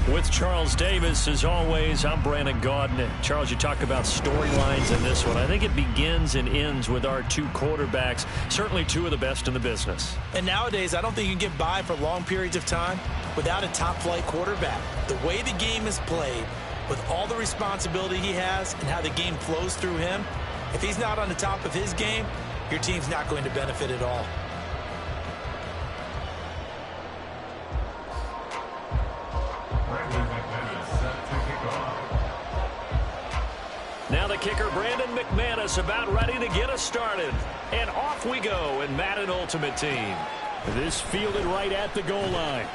With Charles Davis, as always, I'm Brandon Gaudin. Charles, you talk about storylines in this one. I think it begins and ends with our two quarterbacks, certainly two of the best in the business. And nowadays, I don't think you can get by for long periods of time without a top-flight quarterback. The way the game is played, with all the responsibility he has and how the game flows through him, if he's not on the top of his game, your team's not going to benefit at all. Now the kicker, Brandon McManus, about ready to get us started. And off we go in Madden Ultimate Team. This fielded right at the goal line.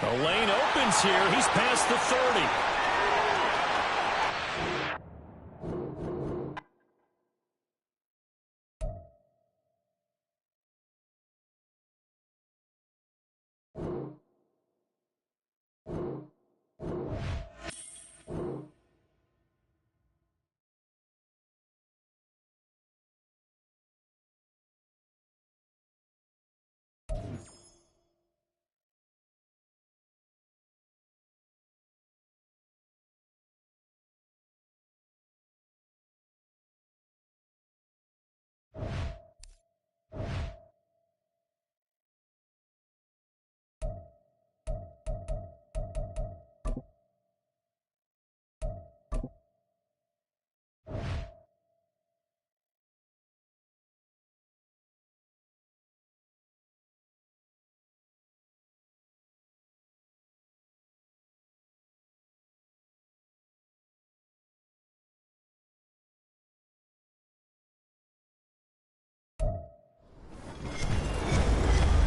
The lane opens here. He's past the 30.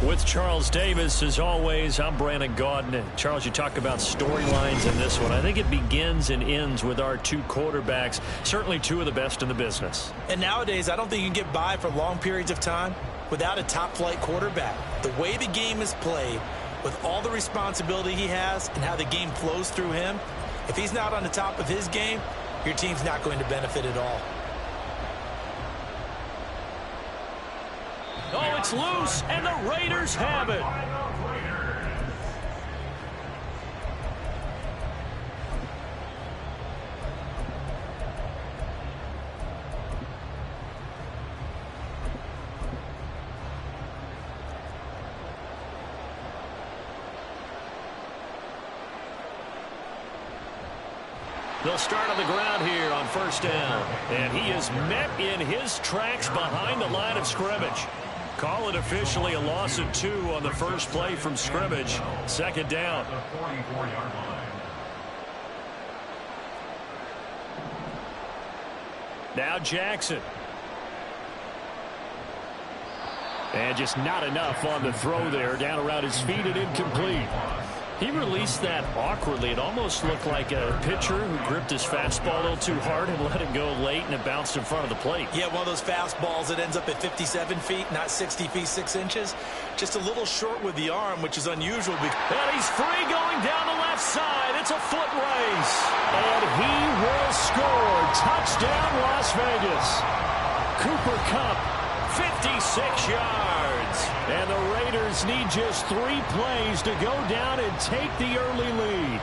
With Charles Davis, as always, I'm Brandon Gaudin. Charles, you talk about storylines in this one. I think it begins and ends with our two quarterbacks, certainly two of the best in the business. And nowadays, I don't think you can get by for long periods of time without a top-flight quarterback. The way the game is played, with all the responsibility he has and how the game flows through him, if he's not on the top of his game, your team's not going to benefit at all. Oh, it's loose, and the Raiders have it. They'll start on the ground here on first down. And he is met in his tracks behind the line of scrimmage. Call it officially a loss of 2 on the first play from scrimmage. Second down. Now Jackson. And just not enough on the throw there. Down around his feet and incomplete. He released that awkwardly. It almost looked like a pitcher who gripped his fastball a little too hard and let it go late, and it bounced in front of the plate. Yeah, one of those fastballs that ends up at 57 feet, not 60 feet, 6 inches. Just a little short with the arm, which is unusual. And he's free going down the left side. It's a foot race. And he will score. Touchdown, Las Vegas. Cooper Kupp, 56 yards. And the Raiders need just 3 plays to go down and take the early lead.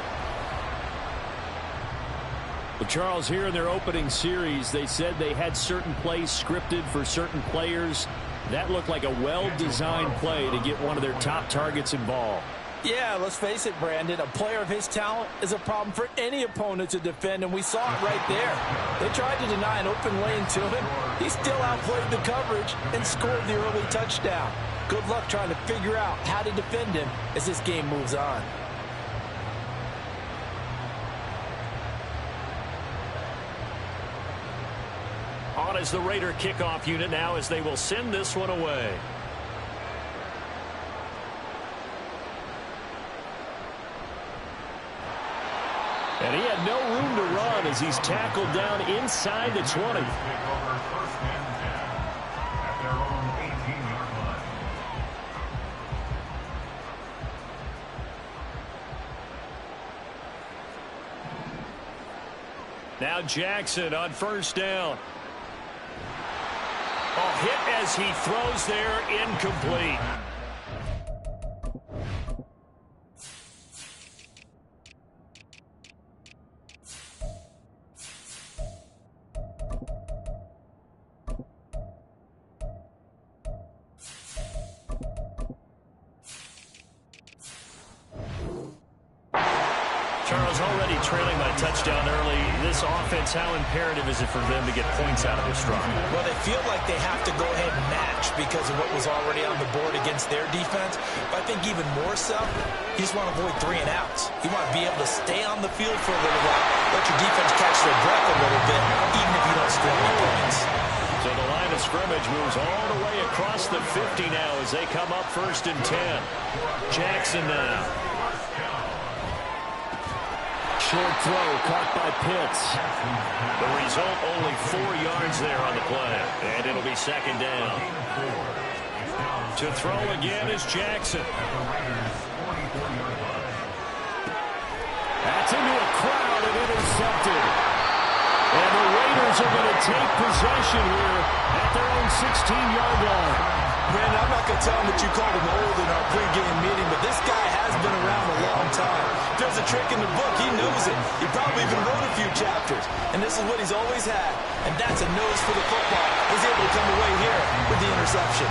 Well, Charles, here in their opening series, they said they had certain plays scripted for certain players. That looked like a well-designed play to get one of their top targets involved. Yeah, let's face it, Brandon. A player of his talent is a problem for any opponent to defend, and we saw it right there. They tried to deny an open lane to him. He still outplayed the coverage and scored the early touchdown. Good luck trying to figure out how to defend him as this game moves on. On is the Raider kickoff unit now as they will send this one away. And he had no room to run as he's tackled down inside the 20. Now Jackson on first down. Oh, hit as he throws there, incomplete. Charles, already trailing by touchdown early. This offense, how imperative is it for them to get points out of this drive? Well, they feel like they have to go ahead and match because of what was already on the board against their defense. But I think even more so, you just want to avoid 3 and outs. You want to be able to stay on the field for a little while, let your defense catch their breath a little bit, even if you don't score any points. So the line of scrimmage moves all the way across the 50 now as they come up 1st and 10. Jackson now. Short throw caught by Pitts. The result, only 4 yards there on the play. And it'll be 2nd down. To throw again is Jackson. That's into a crowd and intercepted. And the Raiders are going to take possession here at their own 16-yard line. Brandon, I'm not going to tell him that you called him old in our pregame meeting, but this guy has been around a long time. If there's a trick in the book, he knows it. He probably even wrote a few chapters. And this is what he's always had. And that's a nose for the football. He's able to come away here with the interception.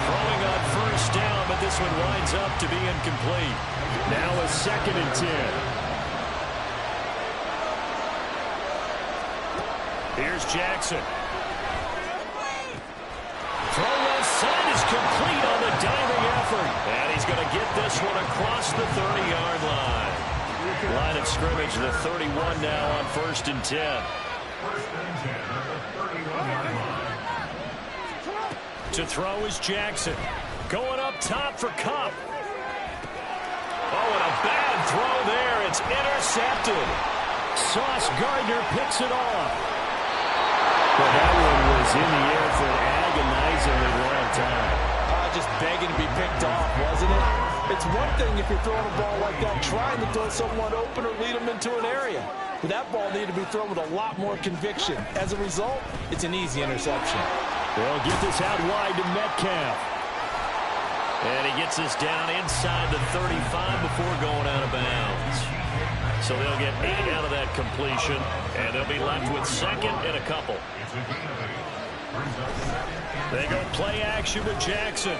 Throwing on 1st down, but this one winds up to be incomplete. Now a 2nd and 10. Here's Jackson. Throw left side is complete on the diving effort. And he's going to get this one across the 30-yard line. Line of scrimmage, the 31 now on 1st and 10. To throw is Jackson. Going up top for Kupp. Oh, and a bad throw there. It's intercepted. Sauce Gardner picks it off. But that one was in the air for an agonizingly long time. Just begging to be picked off, wasn't it? It's one thing if you're throwing a ball like that, trying to throw someone open or lead them into an area. But that ball needed to be thrown with a lot more conviction. As a result, it's an easy interception. They'll get this out wide to Metcalf. And he gets this down inside the 35 before going out of bounds. So they'll get 8 out of that completion, and they'll be left with 2nd and a couple. They go play action with Jackson.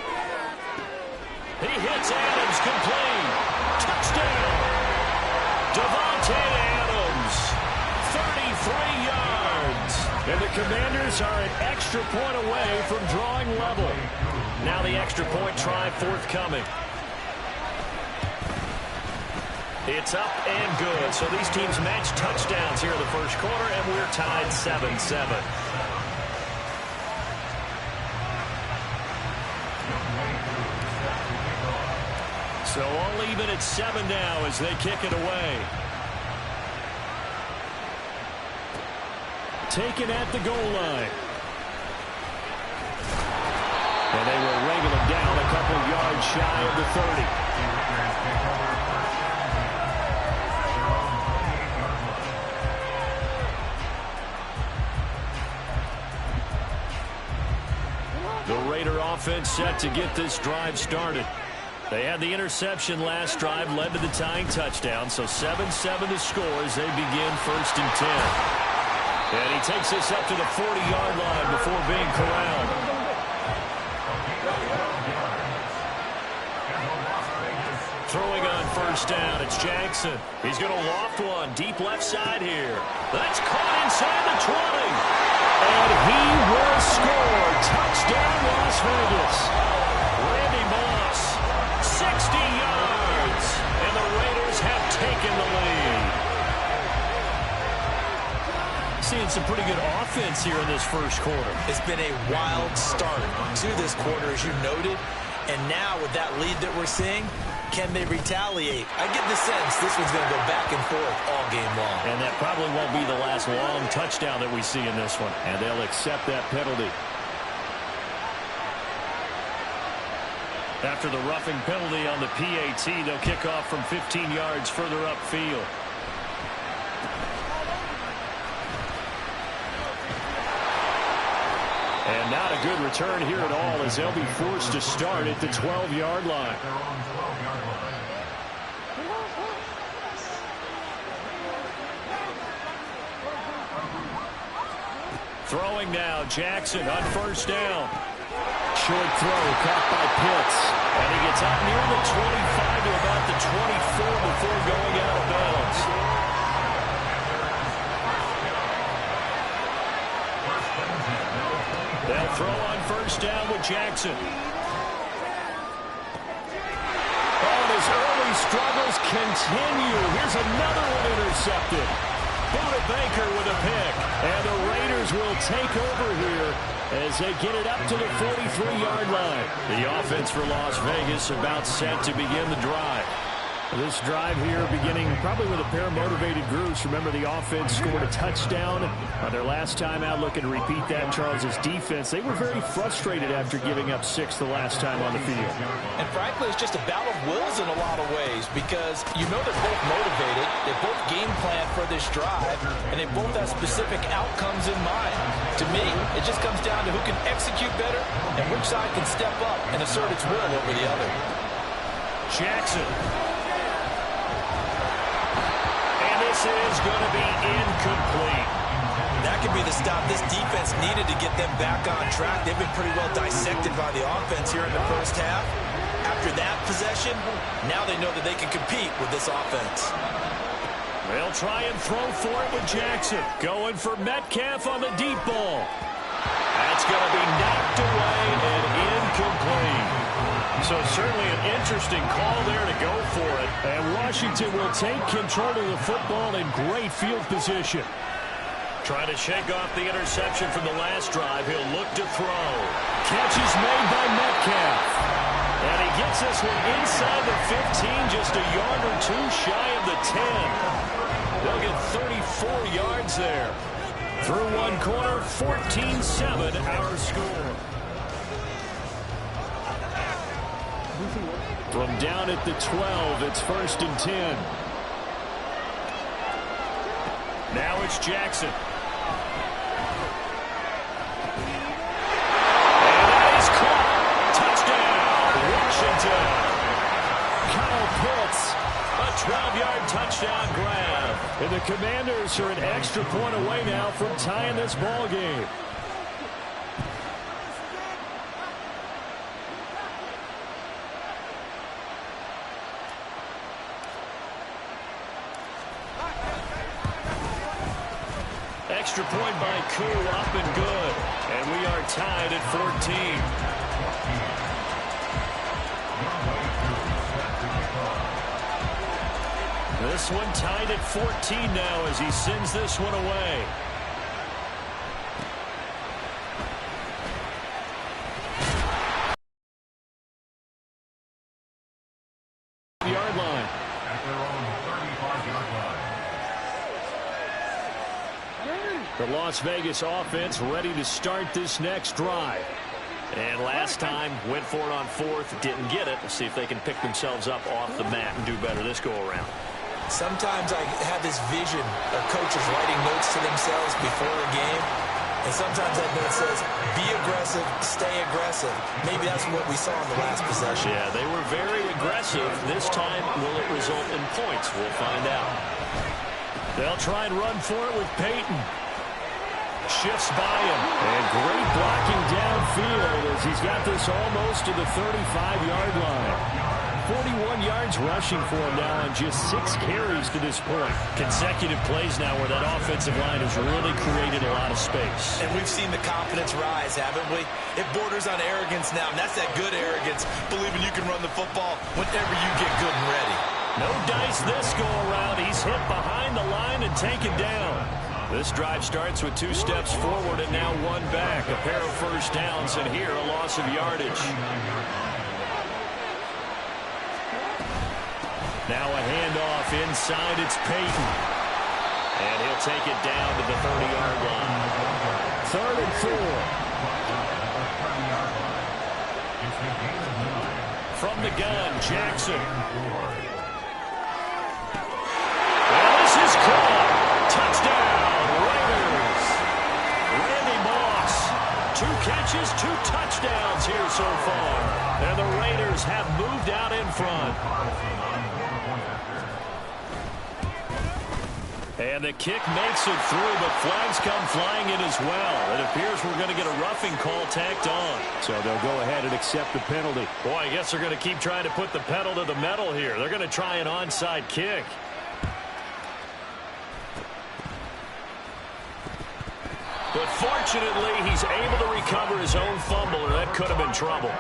He hits Adams complete. Touchdown. Devontae Adams, 33 yards. And the Commanders are an extra point away from drawing level. Now the extra point try forthcoming. It's up and good. So these teams match touchdowns here in the 1st quarter, and we're tied 7-7. So all even at 7 now as they kick it away. Taken at the goal line. And they will wrangle him down a couple yards shy of the 30. The Raider offense set to get this drive started. They had the interception last drive, led to the tying touchdown, so 7-7 the score as they begin 1st and 10. And he takes this up to the 40-yard line before being corralled. Throwing on 1st down, it's Jackson. He's going to loft one deep left side here. That's caught inside the 20. And he will score. Touchdown, Las Vegas. Randy Moss, 60 yards. And the Raiders have taken the lead. Seeing some pretty good offense here in this 1st quarter. It's been a wild start to this quarter, as you noted. And now with that lead that we're seeing, can they retaliate? I get the sense this one's going to go back and forth all game long. And that probably won't be the last long touchdown that we see in this one. And they'll accept that penalty. After the roughing penalty on the PAT, they'll kick off from 15 yards further upfield. And not a good return here at all as they'll be forced to start at the 12-yard line. Throwing now, Jackson on 1st down. short throw caught by Pitts. And he gets out near the 25 to about the 24 before going out of bounds. They'll throw on first down with Jackson. Oh, and his early struggles continue. Here's another one intercepted. Buda Baker with a pick. And the Raiders will take over here as they get it up to the 43-yard line. The offense for Las Vegas about set to begin the drive. This drive here beginning probably with a pair of motivated groups. Remember, the offense scored a touchdown on their last time out. Looking to repeat that. Charles's defense, they were very frustrated after giving up 6 the last time on the field. And frankly, it's just a battle of wills in a lot of ways because you know they're both motivated. They both game plan for this drive, and they both have specific outcomes in mind. To me, it just comes down to who can execute better and which side can step up and assert its will over the other. Jackson. This is going to be incomplete. That could be the stop this defense needed to get them back on track. They've been pretty well dissected by the offense here in the first half. After that possession, now they know that they can compete with this offense. They'll try and throw for it with Jackson. Going for Metcalf on the deep ball. That's going to be knocked away and incomplete. So certainly an interesting call there to go for it. And Washington will take control of the football in great field position. Trying to shake off the interception from the last drive. He'll look to throw. Catch is made by Metcalf. And he gets this one inside the 15, just a yard or two shy of the 10. They'll get 34 yards there. Through one quarter, 14-7 our score. From down at the 12, it's 1st and 10. Now it's Jackson. And that is caught. Touchdown, Washington. Kyle Pitts, a 12-yard touchdown grab. And the Commanders are an extra point away now from tying this ball game. Extra point by Koo, up and good. And we are tied at 14. This one tied at 14 now as he sends this one away. Yard line. The Las Vegas offense ready to start this next drive. And last time, went for it on 4th, didn't get it. Let's see if they can pick themselves up off the mat and do better this go-around. Sometimes I have this vision of coaches writing notes to themselves before a game. And sometimes that note says, be aggressive, stay aggressive. Maybe that's what we saw in the last possession. Yeah, they were very aggressive. This time, will it result in points? We'll find out. They'll try and run for it with Peyton. Shifts by him. And great blocking downfield as he's got this almost to the 35-yard line. 41 yards rushing for him now on just 6 carries to this point. Consecutive plays now where that offensive line has really created a lot of space. And we've seen the confidence rise, haven't we? It borders on arrogance now, and that's that good arrogance, believing you can run the football whenever you get good and ready. No dice this go-around. He's hit behind the line and taken down. This drive starts with 2 steps forward and now 1 back. A pair of first downs, and here a loss of yardage. Now a handoff inside. It's Peyton. And he'll take it down to the 30-yard line. 3rd and 4. From the gun, Jackson. Well, this is caught. Touchdown, Raiders. Randy Moss. 2 catches, 2 touchdowns here so far. And the Raiders have moved out in front. And the kick makes it through, but flags come flying in as well. It appears we're going to get a roughing call tacked on. So they'll go ahead and accept the penalty. Boy, I guess they're going to keep trying to put the pedal to the metal here. They're going to try an onside kick. But fortunately, he's able to recover his own fumble, or that could have been trouble.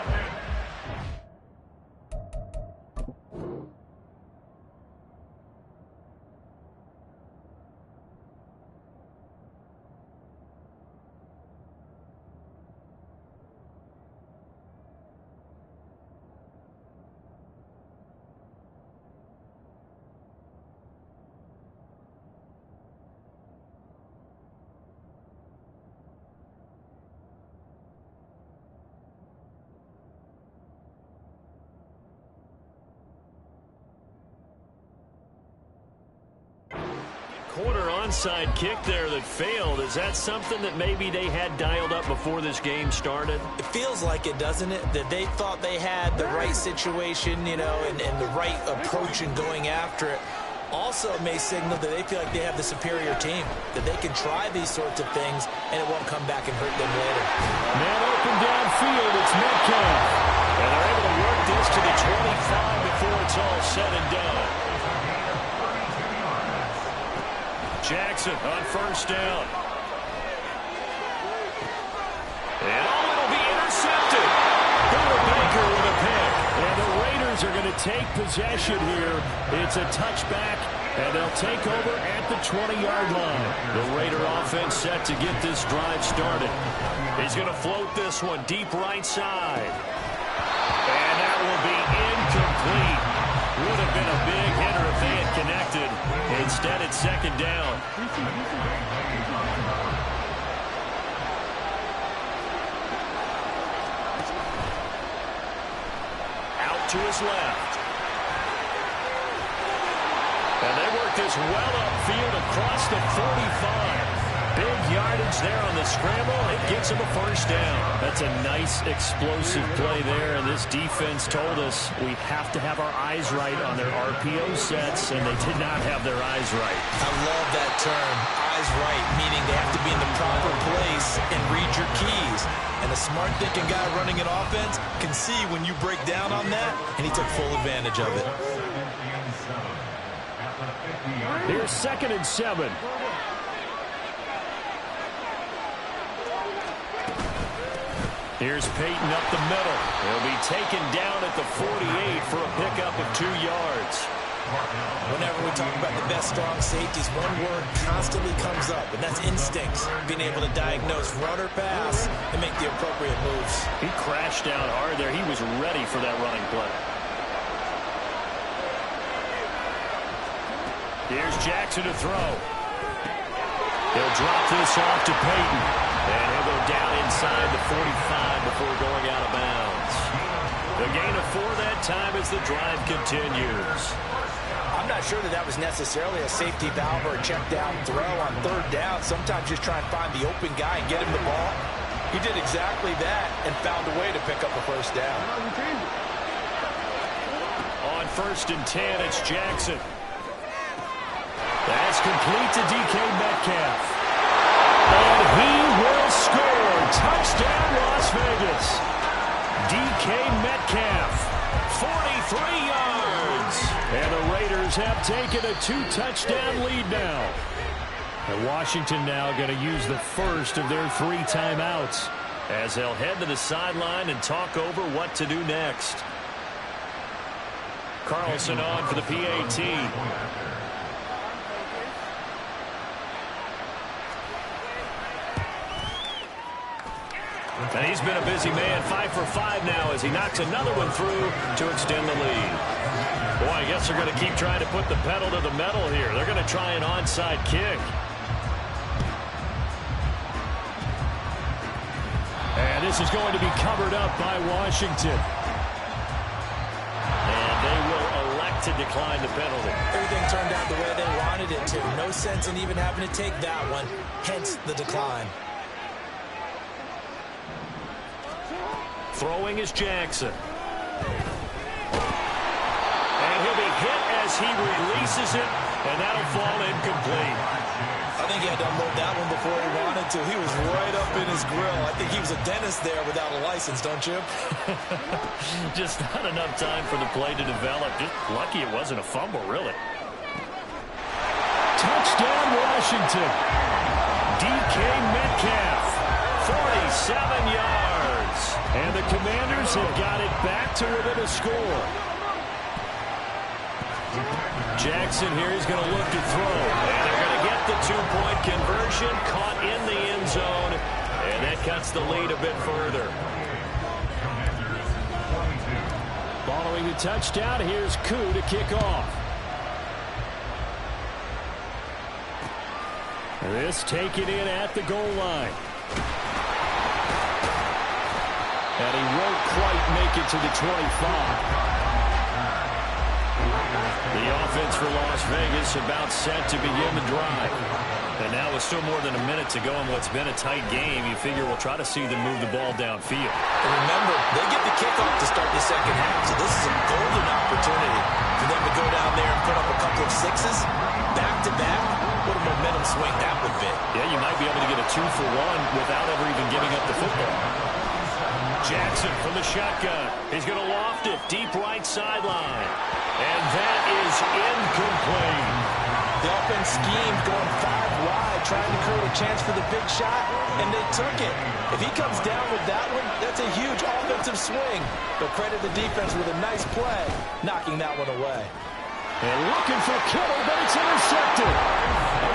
Corner onside kick there that failed. Is that something that maybe they had dialed up before this game started? It feels like it, doesn't it? That they thought they had the right situation, you know, and the right approach in going after it. Also, it may signal that they feel like they have the superior team, that they can try these sorts of things, and it won't come back and hurt them later. Man open downfield, it's Metcalf. And they're able to work this to the 25 before it's all said and done. Jackson on first down. And it'll be intercepted. Gunnar Baker with a pick. And the Raiders are going to take possession here. It's a touchback, and they'll take over at the 20-yard line. The Raider offense set to get this drive started. He's going to float this one deep right side. And that will be incomplete. Would have been a big hitter if they had connected. Instead, it's second down. Out to his left. And they work this well upfield across the 45. Big yardage there on the scramble. It gets him a first down. That's a nice explosive play there, and this defense told us we have to have our eyes right on their RPO sets, and they did not have their eyes right. I love that term, eyes right, meaning they have to be in the proper place and read your keys. And a smart thinking guy running an offense can see when you break down on that, and he took full advantage of it. Here's 2nd and 7. Here's Peyton up the middle. He'll be taken down at the 48 for a pickup of 2 yards. Whenever we talk about the best strong safeties, one word constantly comes up, and that's instincts. Being able to diagnose run or pass and make the appropriate moves. He crashed down hard there. He was ready for that running play. Here's Jackson to throw. He'll drop this off to Peyton. And he'll go down inside the 45 before going out of bounds. The gain of 4 that time as the drive continues. I'm not sure that was necessarily a safety valve or a check down throw on 3rd down. Sometimes just try and find the open guy and get him the ball. He did exactly that and found a way to pick up a first down. On 1st and 10, it's Jackson. That's complete to DK Metcalf. And he will score. Touchdown, Las Vegas. DK Metcalf, 43 yards. And the Raiders have taken a 2-touchdown lead now. And Washington now going to use the first of their 3 timeouts as they'll head to the sideline and talk over what to do next. Carlson on for the PAT. And he's been a busy man, 5 for 5 now as he knocks another one through to extend the lead. Boy, I guess they're going to keep trying to put the pedal to the metal here. They're going to try an onside kick. And this is going to be covered up by Washington. And they will elect to decline the penalty. Everything turned out the way they wanted it to. No sense in even having to take that one, hence the decline. Throwing is Jackson. And he'll be hit as he releases it And that'll fall incomplete. I think he had to unload that one before he wanted to. He was right up in his grill. I think he was a dentist there without a license, don't you? Just not enough time for the play to develop. Just lucky it wasn't a fumble, really. Touchdown, Washington. DK Metcalf, 47 yards. And the Commanders have got it back to within a score. Jackson here is going to look to throw. And they're going to get the two-point conversion, caught in the end zone. And that cuts the lead a bit further. Following the touchdown, here's Koo to kick off. This taken in at the goal line. And he won't quite make it to the 25. The offense for Las Vegas about set to begin the drive. And now with still more than a minute to go in what's been a tight game, you figure we'll try to see them move the ball downfield. And remember, they get the kickoff to start the second half, so this is a golden opportunity for them to go down there and put up a couple of sixes, back-to-back. What a momentum swing that would be. Yeah, you might be able to get a 2-for-1 without ever even giving up the football. Jackson from the shotgun. He's going to loft it deep right sideline. And that is incomplete. The offense schemed going 5 wide, trying to create a chance for the big shot, and they took it. If he comes down with that one, that's a huge offensive swing. But credit the defense with a nice play, knocking that one away. And looking for Kittle, but it's intercepted.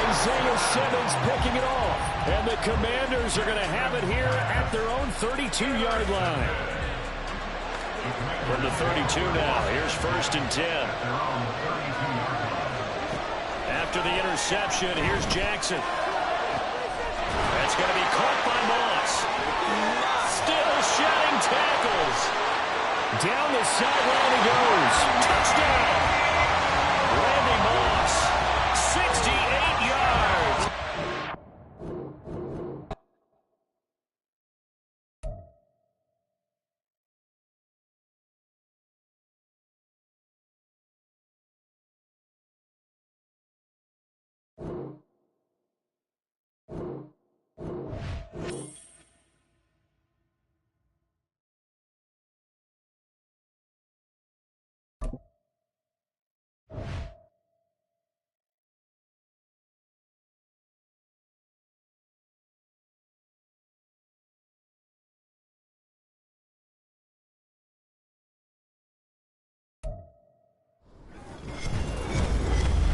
Isaiah Simmons picking it off. And the Commanders are going to have it here at their own 32-yard line. From the 32 now, here's 1st and 10. After the interception, here's Jackson. That's going to be caught by Moss. Still shedding tackles. Down the sideline he goes. Touchdown. Randy Moss, 68 yards.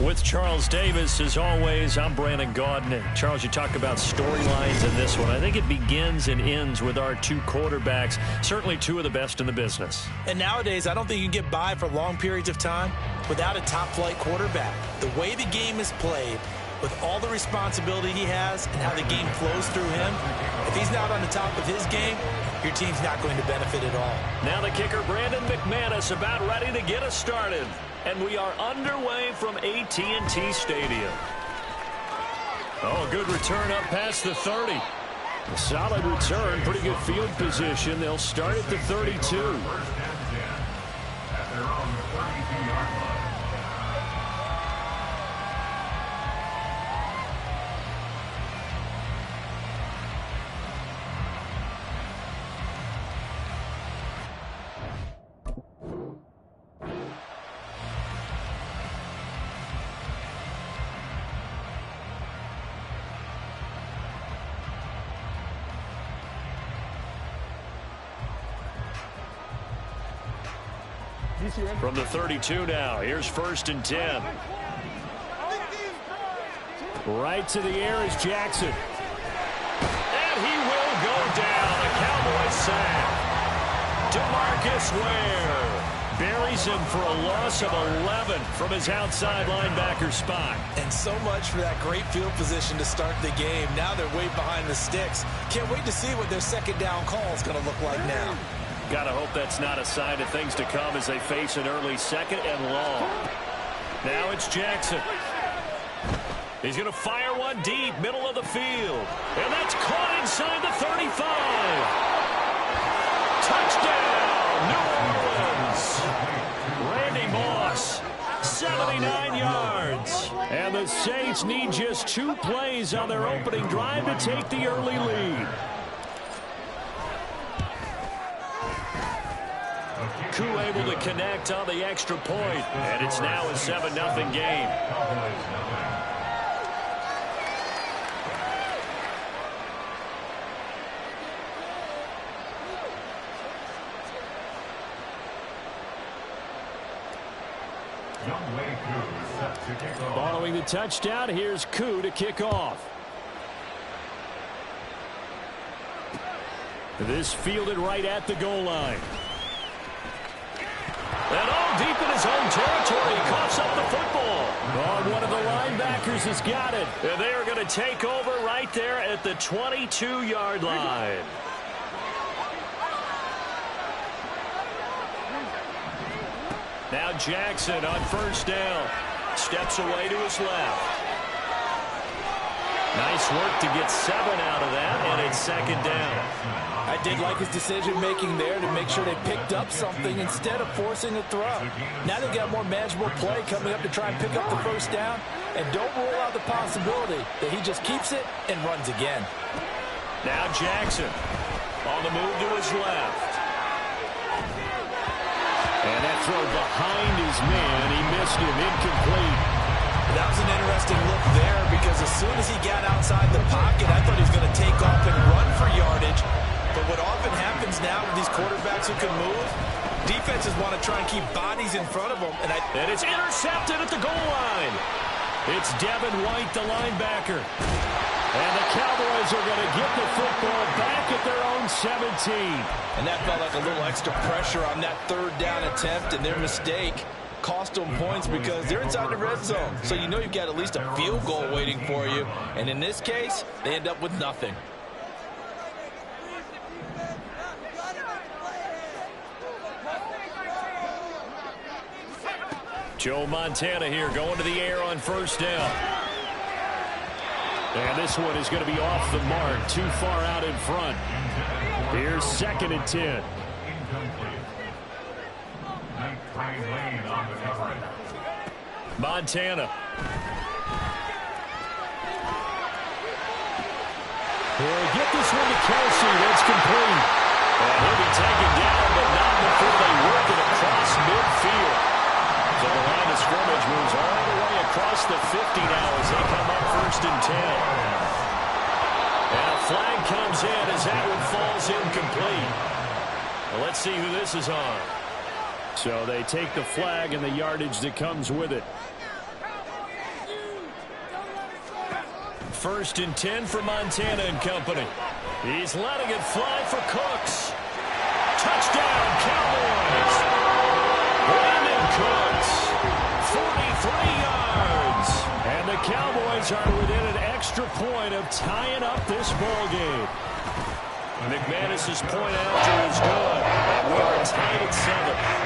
With Charles Davis, as always, I'm Brandon Gaudin. And Charles, you talk about storylines in this one. I think it begins and ends with our two quarterbacks, certainly two of the best in the business. And nowadays, I don't think you can get by for long periods of time without a top-flight quarterback. The way the game is played, with all the responsibility he has and how the game flows through him, if he's not on the top of his game, your team's not going to benefit at all. Now the kicker, Brandon McManus, about ready to get us started. And we are underway from AT&T Stadium. Oh, good return up past the 30. A solid return, pretty good field position. They'll start at the 32. From the 32 now, here's 1st and 10. Right to the air is Jackson. And he will go down. A Cowboys sack. DeMarcus Ware buries him for a loss of 11 from his outside linebacker spot. And so much for that great field position to start the game. Now they're way behind the sticks. Can't wait to see what their second down call is going to look like now. Gotta hope that's not a sign of things to come as they face an early second and long. Now it's Jackson. He's going to fire one deep, middle of the field. And that's caught inside the 35. Touchdown, New Orleans. Randy Moss, 79 yards. And the Saints need just 2 plays on their opening drive to take the early lead. Koo able to connect on the extra point, and it's now a 7-0 game. Following the touchdown, here's Koo to kick off. This fielded right at the goal line. And all deep in his own territory, he coughs up the football. Oh, one of the linebackers has got it. And they are going to take over right there at the 22-yard line. Now Jackson on first down. Steps away to his left. Nice work to get 7 out of that, and it's second down. I did like his decision-making there to make sure they picked up something instead of forcing a throw. Now they've got more manageable play coming up to try and pick up the first down, and don't rule out the possibility that he just keeps it and runs again. Now Jackson on the move to his left. And that throw behind his man, he missed him, incomplete. That was an interesting look there because as soon as he got outside the pocket, I thought he was going to take off and run for yardage. But what often happens now with these quarterbacks who can move, defenses want to try and keep bodies in front of them. And it's intercepted at the goal line. It's Devin White, the linebacker. And the Cowboys are going to get the football back at their own 17. And that felt like a little extra pressure on that third down attempt, and their mistake cost them points because they're inside the red zone. So you know you've got at least a field goal waiting for you. And in this case, they end up with nothing. Joe Montana here going to the air on first down. And this one is going to be off the mark, too far out in front. Here's 2nd and 10. Montana. He'll get this one to Kelsey. That's complete. And he'll be taken down, but not before they work it across midfield. So the line of scrimmage moves all the way across the 50 now as they come up 1st and 10. And a flag comes in as that one falls incomplete. Well, let's see who this is on. So they take the flag and the yardage that comes with it. 1st and 10 for Montana and company. He's letting it fly for Cooks. Touchdown, Cowboys. Brandon Cooks, 43 yards. And the Cowboys are within an extra point of tying up this ball game. McManus's point after is good. And we are tied at 7.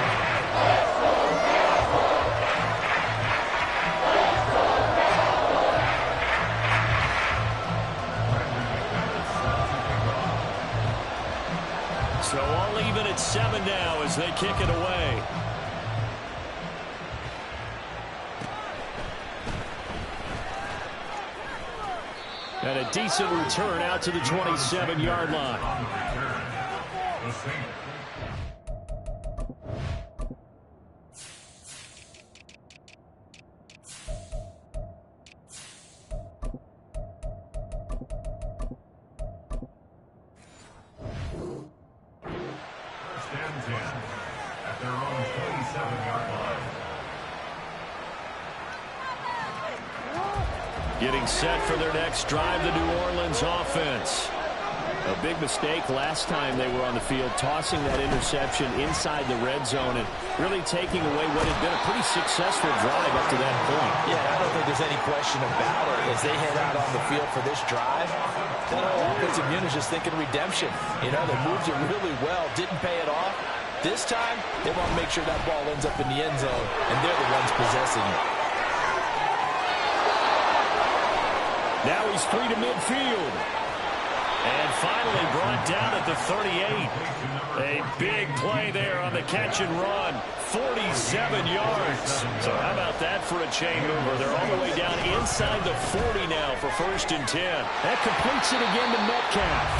So all even at 7 now as they kick it away. And a decent return out to the 27-yard line. At their own 27-yard line. Getting set for their next drive, the New Orleans offense. A big mistake last time they were on the field, tossing that interception inside the red zone and really taking away what had been a pretty successful drive up to that point. Yeah, I don't think there's any question about it. As they head out on the field for this drive, that whole offensive unit is just thinking redemption. You know, they moved it really well, didn't pay it off. This time, they want to make sure that ball ends up in the end zone, and they're the ones possessing it. Now he's free to midfield. And finally brought down at the 38. A big play there on the catch and run. 47 yards. So how about that for a chain mover? They're all the way down inside the 40 now for 1st and 10. That completes it again to Metcalf.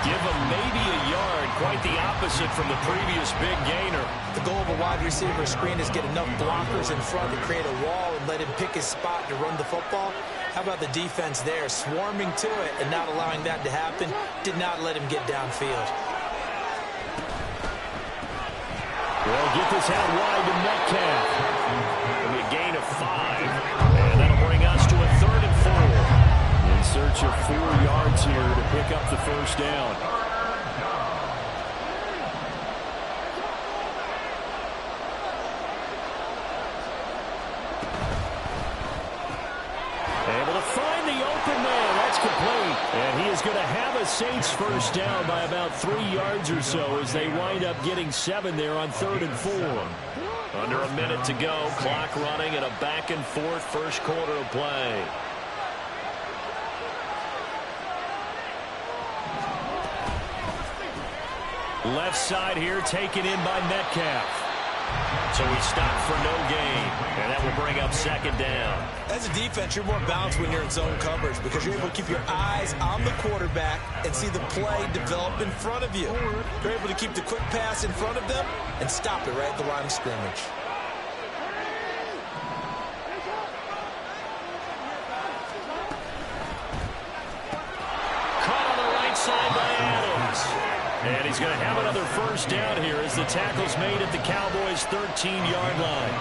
Give him maybe a yard. Quite the opposite from the previous big gainer. The goal of a wide receiver screen is get enough blockers in front to create a wall and let him pick his spot to run the football. How about the defense there, swarming to it and not allowing that to happen? Did not let him get downfield. Well, get this out wide to Metcalf. It'll be a gain of 5. And that'll bring us to a 3rd and 4. In search of 4 yards here to pick up the first down. Able to find the open man. That's complete. And he is going to have a Saints first down by about 3 yards or so as they wind up getting 7 there on 3rd and 4. Under a minute to go. Clock running in a back and forth first quarter of play. Left side here taken in by Metcalf. So he stopped for no gain. And that will bring up 2nd down. As a defense, you're more balanced when you're in zone coverage because you're able to keep your eyes on the quarterback and see the play develop in front of you. You're able to keep the quick pass in front of them and stop it right at the line of scrimmage. Caught on the right side by Adams. And he's going to have another first down here as the tackle's made at the Cowboys' 13-yard line.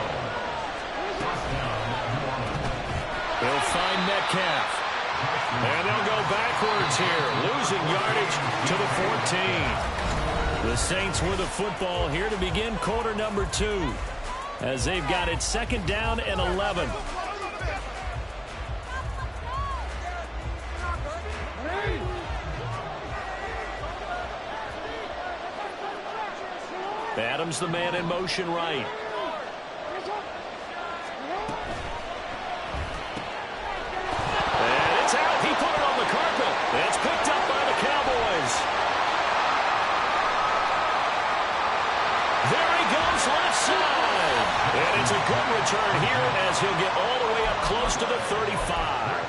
They'll find Metcalf. And they'll go backwards here, losing yardage to the 14. The Saints with the football here to begin quarter number 2 as they've got it 2nd down and 11. Adams, the man in motion right. And it's out. He put it on the carpet. It's picked up by the Cowboys. There he goes left side. And it's a good return here as he'll get all the way up close to the 35.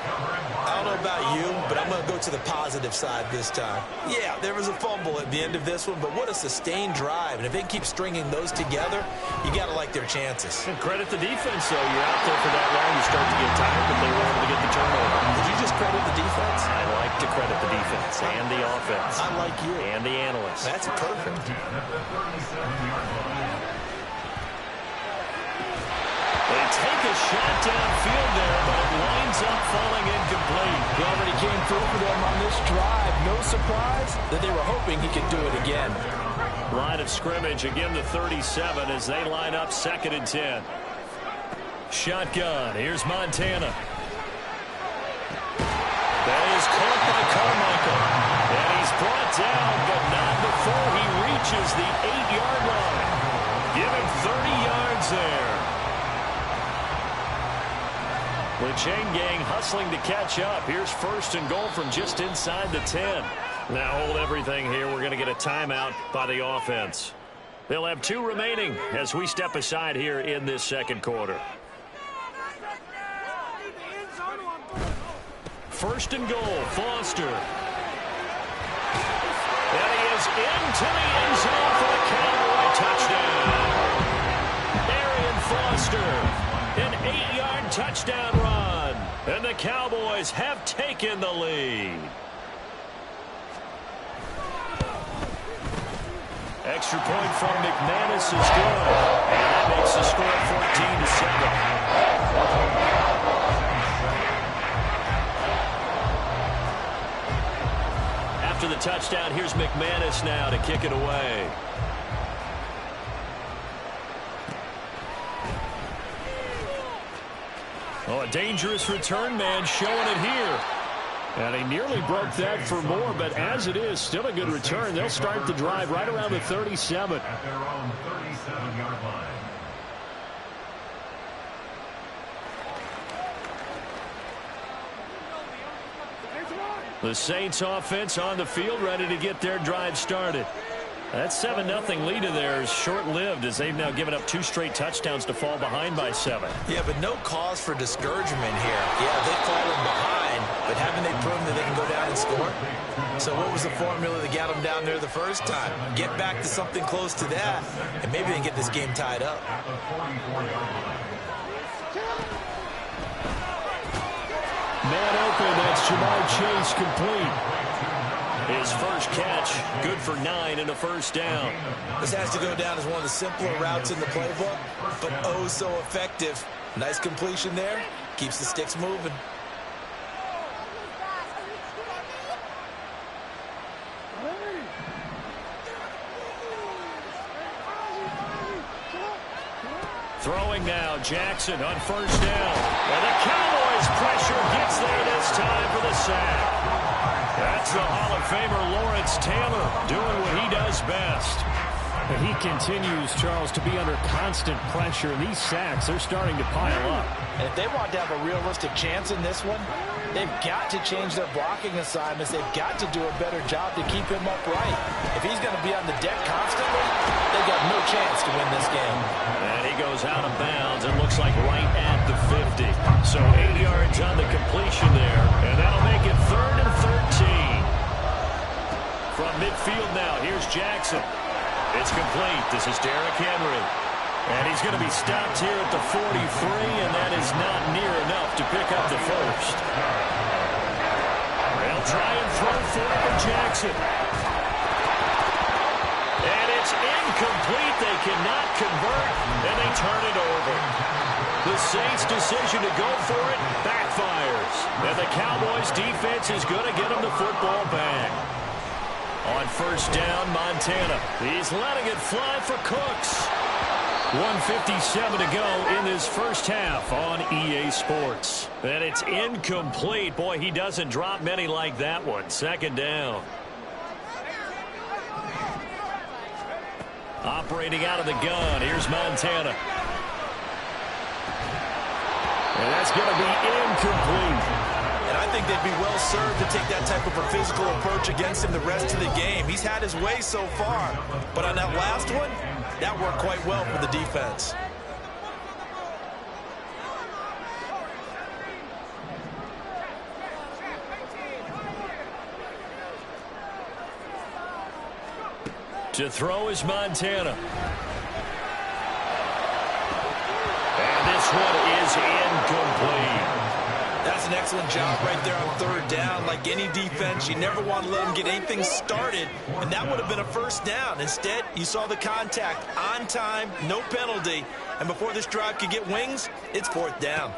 I don't know about you, but I'm going to go to the positive side this time. Yeah, there was a fumble at the end of this one, but what a sustained drive. And if they keep stringing those together, you got to like their chances. And credit the defense, though. You're out there for that long, you start to get tired, but they were able to get the turnover. Did you just credit the defense? I like to credit the defense and the offense. I like you. And the analysts. That's perfect. They take a shot downfield there, but it winds up falling incomplete. He already came through for them on this drive. No surprise that they were hoping he could do it again. Line of scrimmage, again the 37 as they line up 2nd and 10. Shotgun. Here's Montana. That is caught by Carmichael. And he's brought down, but not before he reaches the 8-yard line. Give him 30 yards there. The chain gang hustling to catch up. Here's 1st and goal from just inside the 10. Now hold everything here. We're going to get a timeout by the offense. They'll have 2 remaining as we step aside here in this 2nd quarter. 1st and goal, Foster. And he is into the end zone for the Cowboy touchdown. Arian Foster. An 8-yard touchdown run. And the Cowboys have taken the lead. Extra point from McManus is good. And that makes the score 14-7. After the touchdown, here's McManus now to kick it away. Oh, a dangerous return man showing it here. And he nearly broke that for more, but as it is, still a good return. They'll start the drive right around the 37. At their own 37-yard line. The Saints offense on the field, ready to get their drive started. That 7-0 lead of theirs short-lived as they've now given up 2 straight touchdowns to fall behind by 7. Yeah, but no cause for discouragement here. Yeah, they've fallen behind, but haven't they proven that they can go down and score? So what was the formula that got them down there the first time? Get back to something close to that, and maybe they can get this game tied up. Man open, that's Jamar Chase complete. His first catch, good for 9 and a first down. This has to go down as one of the simpler routes in the playbook, but oh so effective. Nice completion there, keeps the sticks moving. Throwing now, Jackson on first down. And the Cowboys pressure gets there this time for the sack. That's the Hall of Famer Lawrence Taylor doing what he does best. And he continues, Charles, to be under constant pressure. And these sacks, they're starting to pile up. And if they want to have a realistic chance in this one, they've got to change their blocking assignments. They've got to do a better job to keep him upright. If he's going to be on the deck constantly, they've got no chance to win this game. And he goes out of bounds. It looks like right at the 50. So 8 yards on the completion there. And that'll make it 3rd and 13. From midfield now, here's Jackson. It's complete. This is Derrick Henry. And he's going to be stopped here at the 43, and that is not near enough to pick up the first. They'll try and throw for Jackson. And it's incomplete. They cannot convert, and they turn it over. The Saints' decision to go for it backfires. And the Cowboys' defense is going to get them the football back. On first down, Montana. He's letting it fly for Cooks. 1:57 to go in this first half on EA Sports. And it's incomplete. Boy, he doesn't drop many like that one. 2nd down. Operating out of the gun. Here's Montana. And that's going to be incomplete. And I think they'd be well served to take that type of a physical approach against him the rest of the game. He's had his way so far. But on that last one, that worked quite well for the defense. To throw is Montana. And this one is incomplete. That's an excellent job right there on 3rd down. Like any defense, you never want to let them get anything started, and that would have been a first down. Instead, you saw the contact on time, no penalty, and before this drive could get wings, it's 4th down.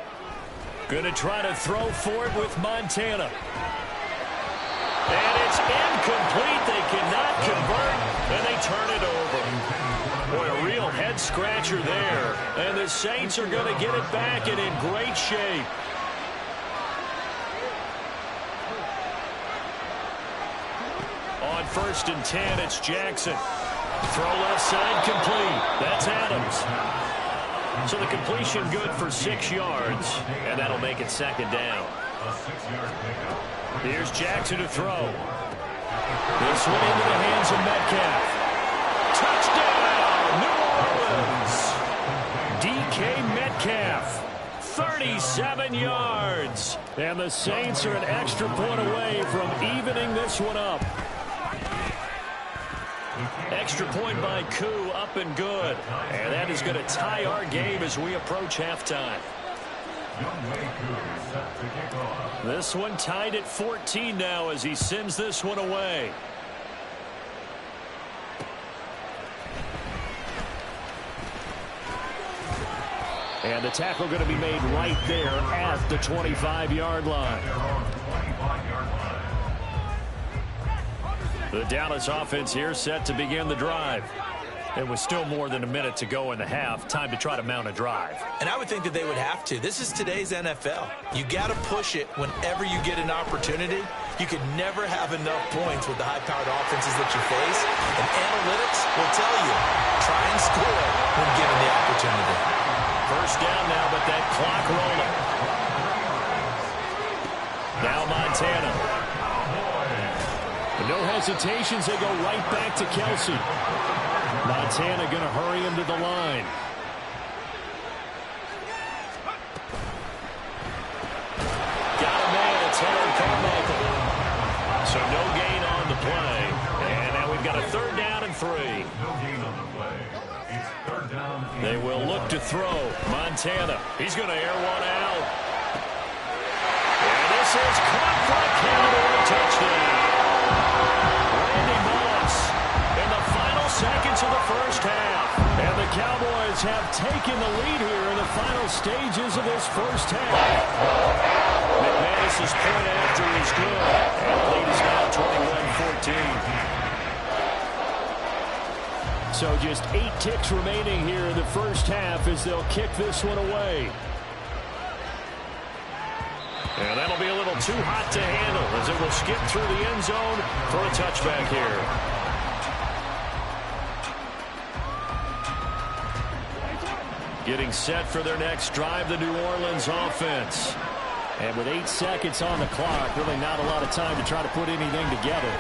Going to try to throw for it with Montana. And it's incomplete. They cannot convert, and they turn it over. Boy, a real head-scratcher there. And the Saints are going to get it back and in great shape. On 1st and 10, it's Jackson. Throw left side complete. That's Adams. So the completion good for 6 yards, and that'll make it 2nd down. Here's Jackson to throw. This one into the hands of Metcalf. Touchdown, New Orleans. DK Metcalf. 37 yards. And the Saints are an extra point away from evening this one up. Extra point by Koo, up and good. And that is going to tie our game as we approach halftime. This one tied at 14 now as he sends this one away. And the tackle going to be made right there at the 25-yard line. The Dallas offense here set to begin the drive. And with still more than a minute to go in the half, time to try to mount a drive. And I would think that they would have to. This is today's NFL. You got to push it whenever you get an opportunity. You could never have enough points with the high-powered offenses that you face. And analytics will tell you, try and score when given the opportunity. First down now, but that clock rolling. Now Montana. No hesitations. They go right back to Kelsey. Montana going to hurry him to the line. Got a man. It's Henry Carmichael. So no gain on the play. And now we've got a 3rd down and 3. No gain on the play. It's 3rd down. They will look to throw. Montana. He's going to air one out. And this is caught for a count or a touchdown. Randy Moss in the final seconds of the first half. And the Cowboys have taken the lead here in the final stages of this first half. McManus's point after is good. And the lead is now 21-14. So just 8 ticks remaining here in the first half as they'll kick this one away. And that'll be a little too hot to handle as it will skip through the end zone for a touchback here. Getting set for their next drive, the New Orleans offense. And with 8 seconds on the clock, really not a lot of time to try to put anything together.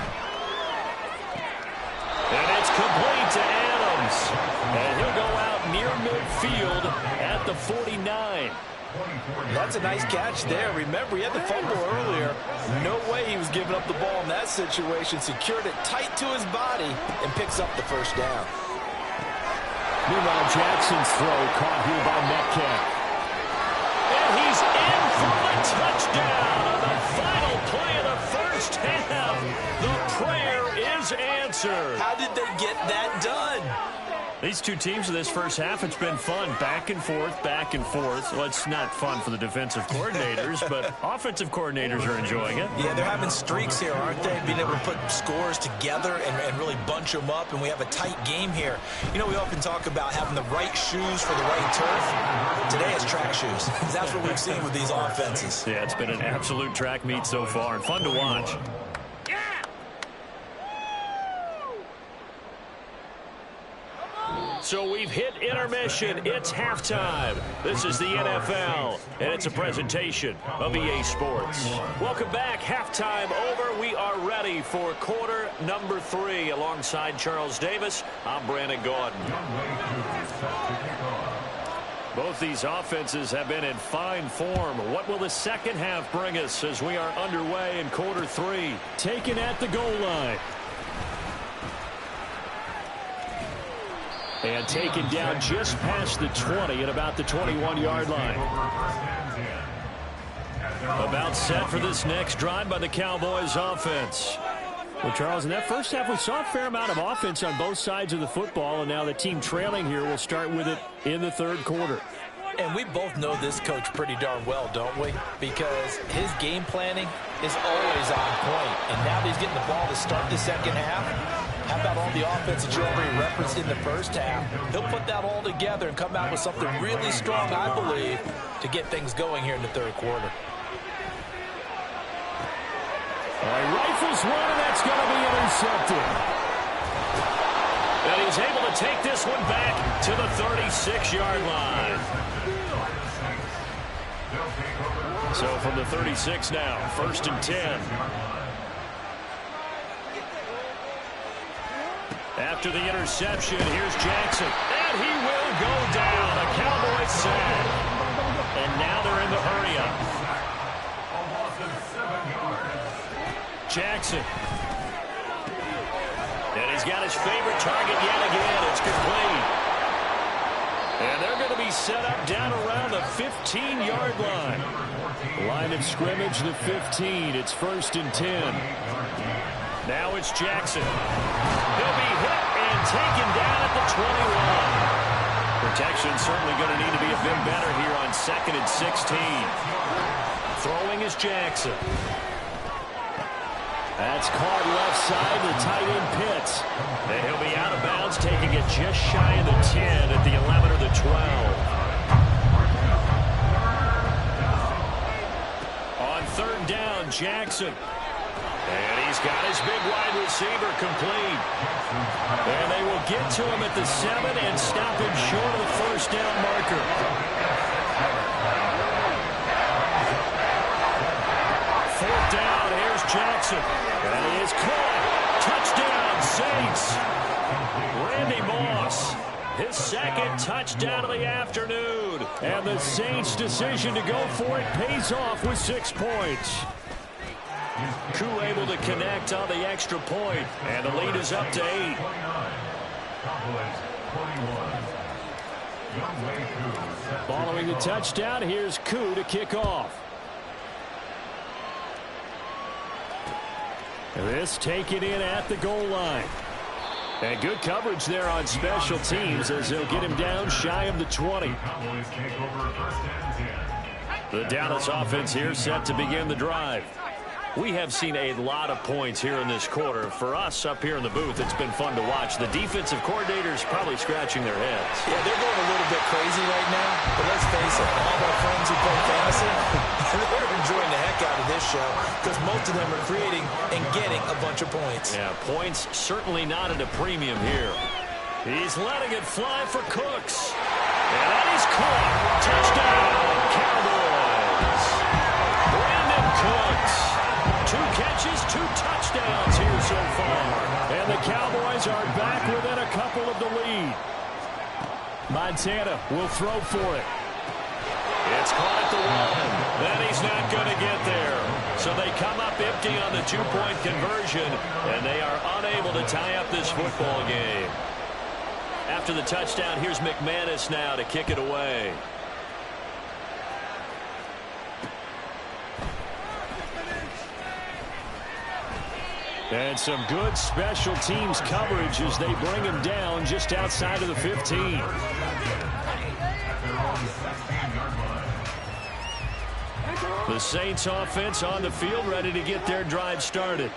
And it's complete to Adams. And he'll go out near midfield at the 49. That's a nice catch there. Remember, he had the fumble earlier. No way he was giving up the ball in that situation. Secured it tight to his body and picks up the first down. Meanwhile, Jackson's throw caught here by Metcalf. And he's in for a touchdown on the final play of the first half. The prayer is answered. How did they get that done? These two teams in this first half, it's been fun. Back and forth, back and forth. Well, it's not fun for the defensive coordinators, but offensive coordinators are enjoying it. Yeah, they're having streaks here, aren't they? Being able to put scores together and really bunch them up, and we have a tight game here. You know, we often talk about having the right shoes for the right turf. Today it's track shoes. That's what we've seen with these offenses. Yeah, it's been an absolute track meet so far and fun to watch. So we've hit intermission. It's halftime. This is the NFL, and it's a presentation of EA Sports. Welcome back. Halftime over. We are ready for quarter number 3. Alongside Charles Davis, I'm Brandon Gordon. Both these offenses have been in fine form. What will the second half bring us as we are underway in quarter 3? Taken at the goal line. And taken down just past the 20 at about the 21-yard line. About set for this next drive by the Cowboys offense. Well, Charles, in that first half, we saw a fair amount of offense on both sides of the football, and now the team trailing here will start with it in the third quarter. And we both know this coach pretty darn well, don't we? Because his game planning is always on point. And now that he's getting the ball to start the second half, how about all the offense that you already referenced in the first half? He'll put that all together and come out with something really strong, I believe, to get things going here in the third quarter. All right, rifles one, and that's going to be intercepted. And he's able to take this one back to the 36-yard line. So from the 36 now, 1st and 10. After the interception, here's Jackson. And he will go down. A Cowboys sack. And now they're in the hurry-up. Jackson. And he's got his favorite target yet again. It's complete. And they're going to be set up down around the 15-yard line. Line of scrimmage, the 15. It's 1st and 10. Now it's Jackson. He'll be hit and taken down at the 21. Protection certainly going to need to be a bit better here on 2nd and 16. Throwing is Jackson. That's caught left side, the tight end Pitts. And he'll be out of bounds, taking it just shy of the 10 at the 11 or the 12. On 3rd down, Jackson. And he's got his big wide receiver complete. And they will get to him at the 7 and stop him short of the 1st down marker. 4th down, here's Jackson. And he is caught. completes. Randy Moss, his second touchdown of the afternoon. And the Saints' decision to go for it pays off with 6 points. Koo able to connect on the extra point, and the lead is up to 8. Following the touchdown, here's Koo to kick off. This taken in at the goal line. And good coverage there on special teams as they'll get him down shy of the 20. The Dallas offense here set to begin the drive. We have seen a lot of points here in this quarter. For us up here in the booth, it's been fun to watch. The defensive coordinators probably scratching their heads. Yeah, they're going a little bit crazy right now. But let's face it, all of our friends who play fantasy, they're enjoying the heck out of this show because most of them are creating and getting a bunch of points. Yeah, points certainly not at a premium here. He's letting it fly for Cooks. And that is caught. Touchdown, Cowboys. Brandon Cooks. 2 catches, 2 touchdowns here so far. And the Cowboys are back within a couple of the lead. Montana will throw for it. It's caught at the 1. Then he's not going to get there. So they come up empty on the 2-point conversion, and they are unable to tie up this football game. After the touchdown, here's McManus now to kick it away. And some good special teams coverage as they bring him down just outside of the 15. The Saints offense on the field ready to get their drive started.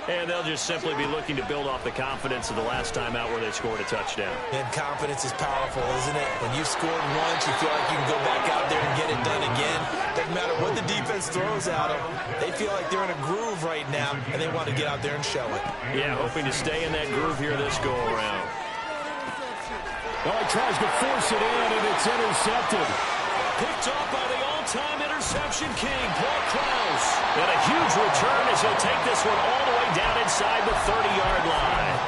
And they'll just simply be looking to build off the confidence of the last time out where they scored a touchdown. And confidence is powerful, isn't it? When you've scored once, you feel like you can go back out there and get it done again. Doesn't matter what the defense throws at them. They feel like they're in a groove right now, and they want to get out there and show it. Yeah, hoping to stay in that groove here this go-around. Oh, he tries to force it in, and it's intercepted. Picked off by the all-time interception king, Paul Krause. And a huge return as he'll take this one all the way down inside the 30-yard line.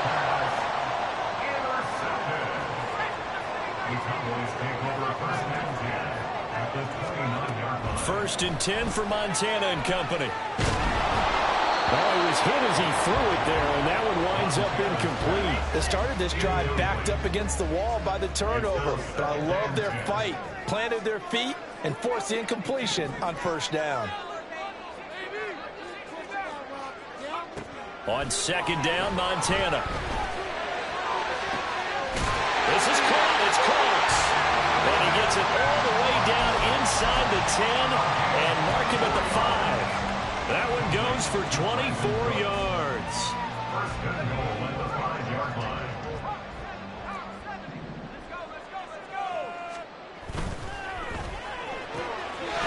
First and 10 for Montana and company. Oh, he was hit as he threw it there, and that one winds up incomplete. They started this drive backed up against the wall by the turnover, but I love their fight. Planted their feet and forced the incompletion on first down. On second down, Montana. This is caught. It's Cooks. And he gets it all the way down inside the 10 and mark him at the 5. That one goes for 24 yards. First and goal at the 5-yard line.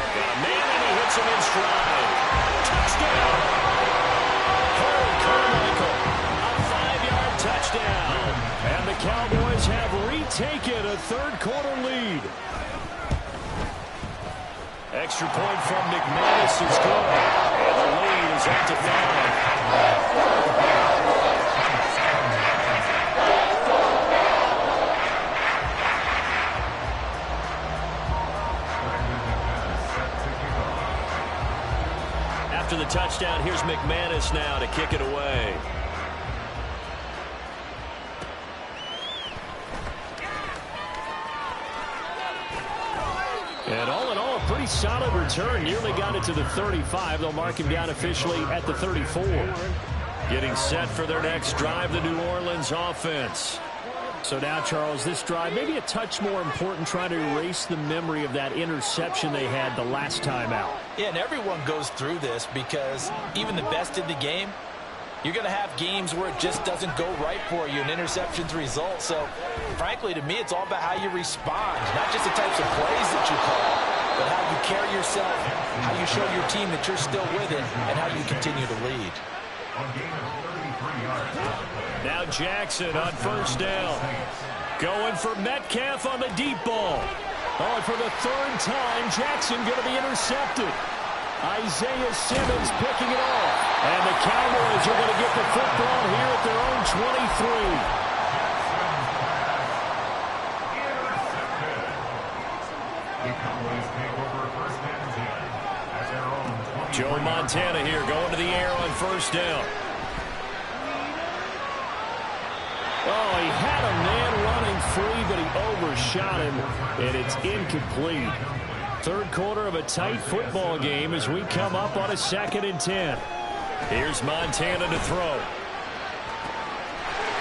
Got a man and he hits him in stride. Touchdown. Harold Carmichael. A 5-yard touchdown. And the Cowboys have retaken a third-quarter lead. Extra point from McManus is good. And the lead is up to 5. After the touchdown, here's McManus now to kick it away. And all in all, a pretty solid return. Nearly got it to the 35. They'll mark him down officially at the 34. Getting set for their next drive, the New Orleans offense. So now, Charles, this drive maybe a touch more important, trying to erase the memory of that interception they had the last time out. Yeah, and everyone goes through this because even the best in the game, you're going to have games where it just doesn't go right for you, and interceptions result. So, frankly, to me, it's all about how you respond, not just the types of plays that you call, but how you carry yourself, how you show your team that you're still with it, and how you continue to lead. Now Jackson on first down. Going for Metcalf on the deep ball. Oh, and for the third time, Jackson going to be intercepted. Isaiah Simmons picking it off. And the Cowboys are going to get the football here at their own 23. Joe Montana here going to the air on first down. Oh, he had a man running free, but he overshot him, and it's incomplete. Third quarter of a tight football game as we come up on a 2nd and 10. Here's Montana to throw.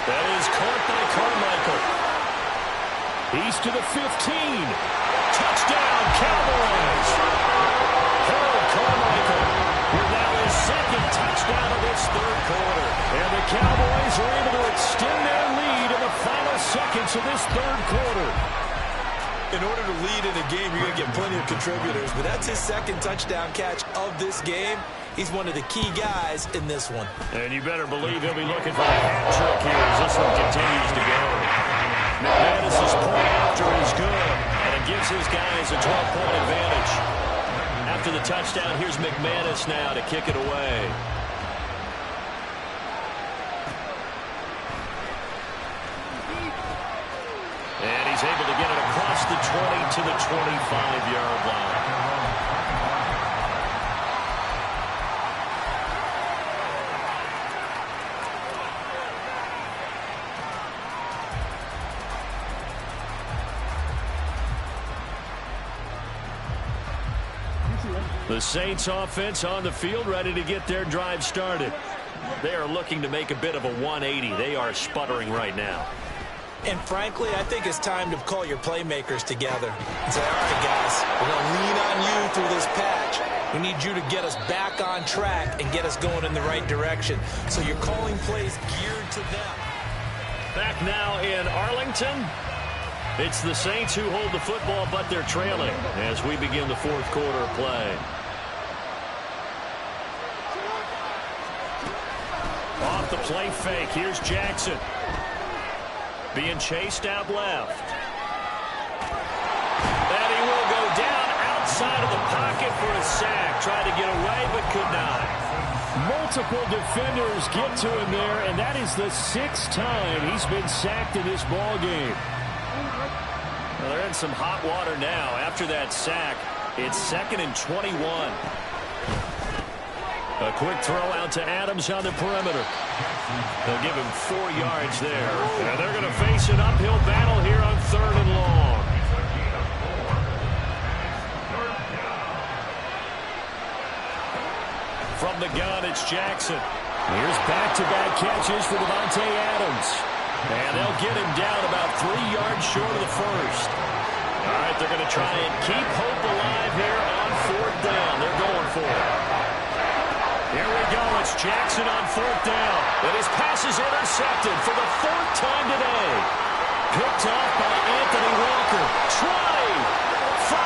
That is caught by Carmichael. He's to the 15. Touchdown, Cowboys. Harold Carmichael with now his 2nd touchdown of this third quarter. And the Cowboys are able to extend their lead in the final seconds of this third quarter. In order to lead in a game, you're going to get plenty of contributors, but that's his 2nd touchdown catch of this game. He's one of the key guys in this one. And you better believe he'll be looking for a hat trick here as this one continues to go. McManus's point after is good, and it gives his guys a 12-point advantage. After the touchdown, here's McManus now to kick it away. And he's able to get it across the 20 to the 25-yard line. The Saints offense on the field ready to get their drive started. They are looking to make a bit of a 180. They are sputtering right now. And frankly, I think it's time to call your playmakers together and say, all right, guys, we're going to lean on you through this patch. We need you to get us back on track and get us going in the right direction. So you're calling plays geared to them. Back now in Arlington. It's the Saints who hold the football, but they're trailing as we begin the fourth quarter of play. Off the play fake. Here's Jackson. Being chased out left. And he will go down outside of the pocket for a sack. Tried to get away, but could not. Multiple defenders get to him there, and that is the 6th time he's been sacked in this ball game. Well, they're in some hot water now. After that sack, it's 2nd and 21. A quick throw out to Adams on the perimeter. They'll give him 4 yards there. And they're going to face an uphill battle here on 3rd and long. From the gun, it's Jackson. Here's back-to-back catches for Davante Adams. And they'll get him down about 3 yards short of the first. All right, they're going to try and keep hope alive here on 4th down. They're going for it. Here we go. It's Jackson on 4th down. And his pass is intercepted for the 4th time today. Picked off by Anthony Walker. 20. 5.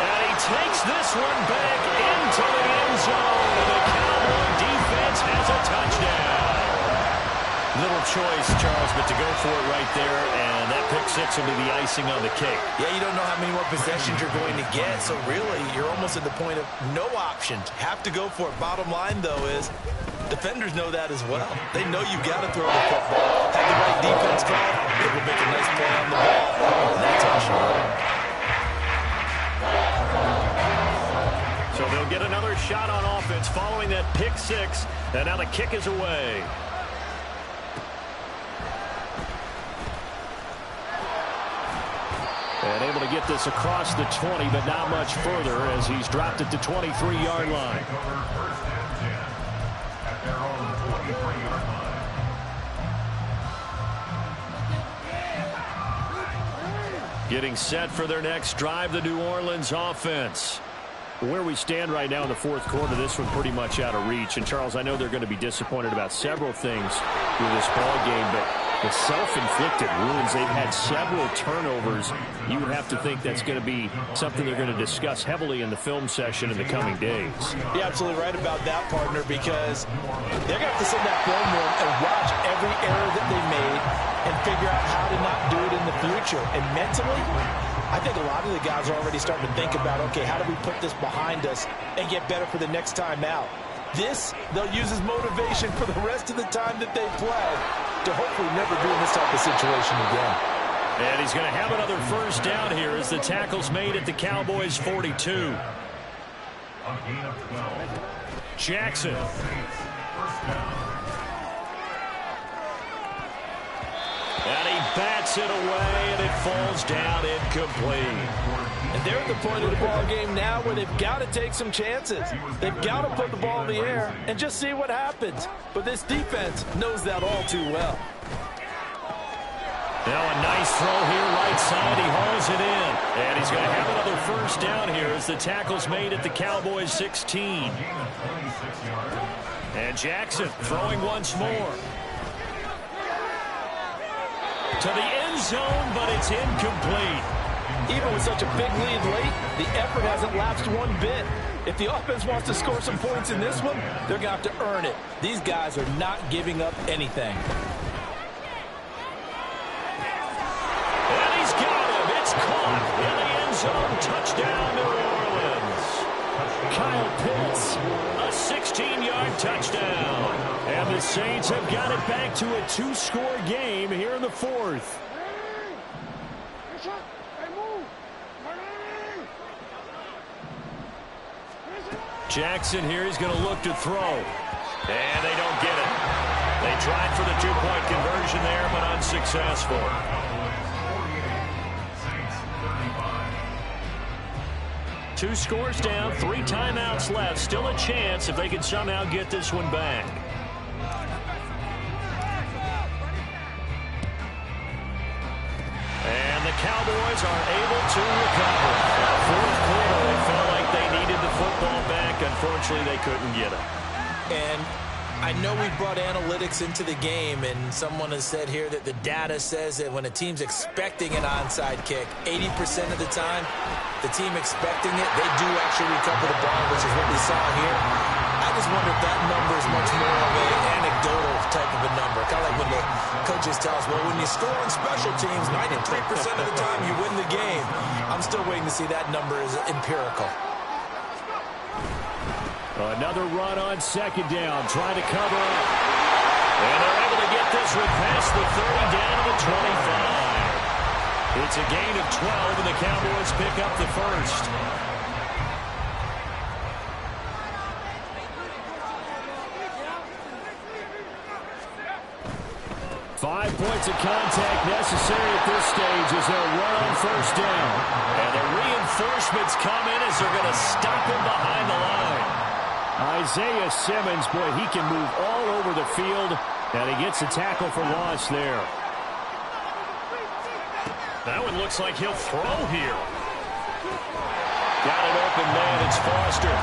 And he takes this one back into the end zone. And the Cowboy defense has a touchdown. Little choice, Charles, but to go for it right there, and that pick-6 will be the icing on the cake. Yeah, you don't know how many more possessions you're going to get, so really you're almost at the point of no options. Have to go for it. Bottom line, though, is defenders know that as well. They know you've got to throw the football. Have the right defense call, it will make a nice play on the ball. And that's how she So they'll get another shot on offense following that pick-6, and now the kick is away. And able to get this across the 20, but not much further as he's dropped it to 23-yard line. Getting set for their next drive, the New Orleans offense. Where we stand right now in the fourth quarter, this one pretty much out of reach. And, Charles, I know they're going to be disappointed about several things with this ball game, but the self-inflicted wounds, they've had several turnovers. You would have to think that's going to be something they're going to discuss heavily in the film session in the coming days. You're absolutely right about that, partner, because they're going to have to sit in that film room and watch every error that they made and figure out how to not do it in the future. And mentally, I think a lot of the guys are already starting to think about, okay, how do we put this behind us and get better for the next time out? This, they'll use as motivation for the rest of the time that they play to hopefully never be in this type of situation again. And he's going to have another first down here as the tackle's made at the Cowboys' 42. Jackson. And he bats it away, and it falls down incomplete. And they're at the point of the ball game now where they've got to take some chances. They've got to put the ball in the air and just see what happens. But this defense knows that all too well. Now a nice throw here right side. He hauls it in. And he's going to have another first down here as the tackle's made at the Cowboys' 16. And Jackson throwing once more. To the end zone, but it's incomplete. Even with such a big lead late, the effort hasn't lapsed one bit. If the offense wants to score some points in this one, they're going to have to earn it. These guys are not giving up anything. And he's got him. It's caught in the end zone. Touchdown, New Orleans. Kyle Pitts, a 16-yard touchdown. And the Saints have got it back to a 2-score game here in the fourth. Jackson here is going to look to throw. And they don't get it. They tried for the 2-point conversion there, but unsuccessful. Two scores down, 3 timeouts left. Still a chance if they can somehow get this one back. And the Cowboys are able to recover. Fourth quarter, they felt like they needed the football back. Unfortunately, they couldn't get it. And I know we brought analytics into the game, and someone has said here that the data says that when a team's expecting an onside kick, 80% of the time, the team expecting it, they do actually recover the ball, which is what we saw here. I just wonder if that number is much more of an anecdotal type of a number. Kind of like when the coaches tell us, well, when you score on special teams, 93% of the time you win the game. I'm still waiting to see that number is empirical. Another run on second down, trying to cover up. And they're able to get this one past the 30 down to the 25. It's a gain of 12, and the Cowboys pick up the first. Five points of contact necessary at this stage as they'll run on first down. And the reinforcements come in as they're going to stop him behind the line. Isaiah Simmons, boy, he can move all over the field, and he gets a tackle for loss there. That one looks like he'll throw here. Got an open man, it's Foster.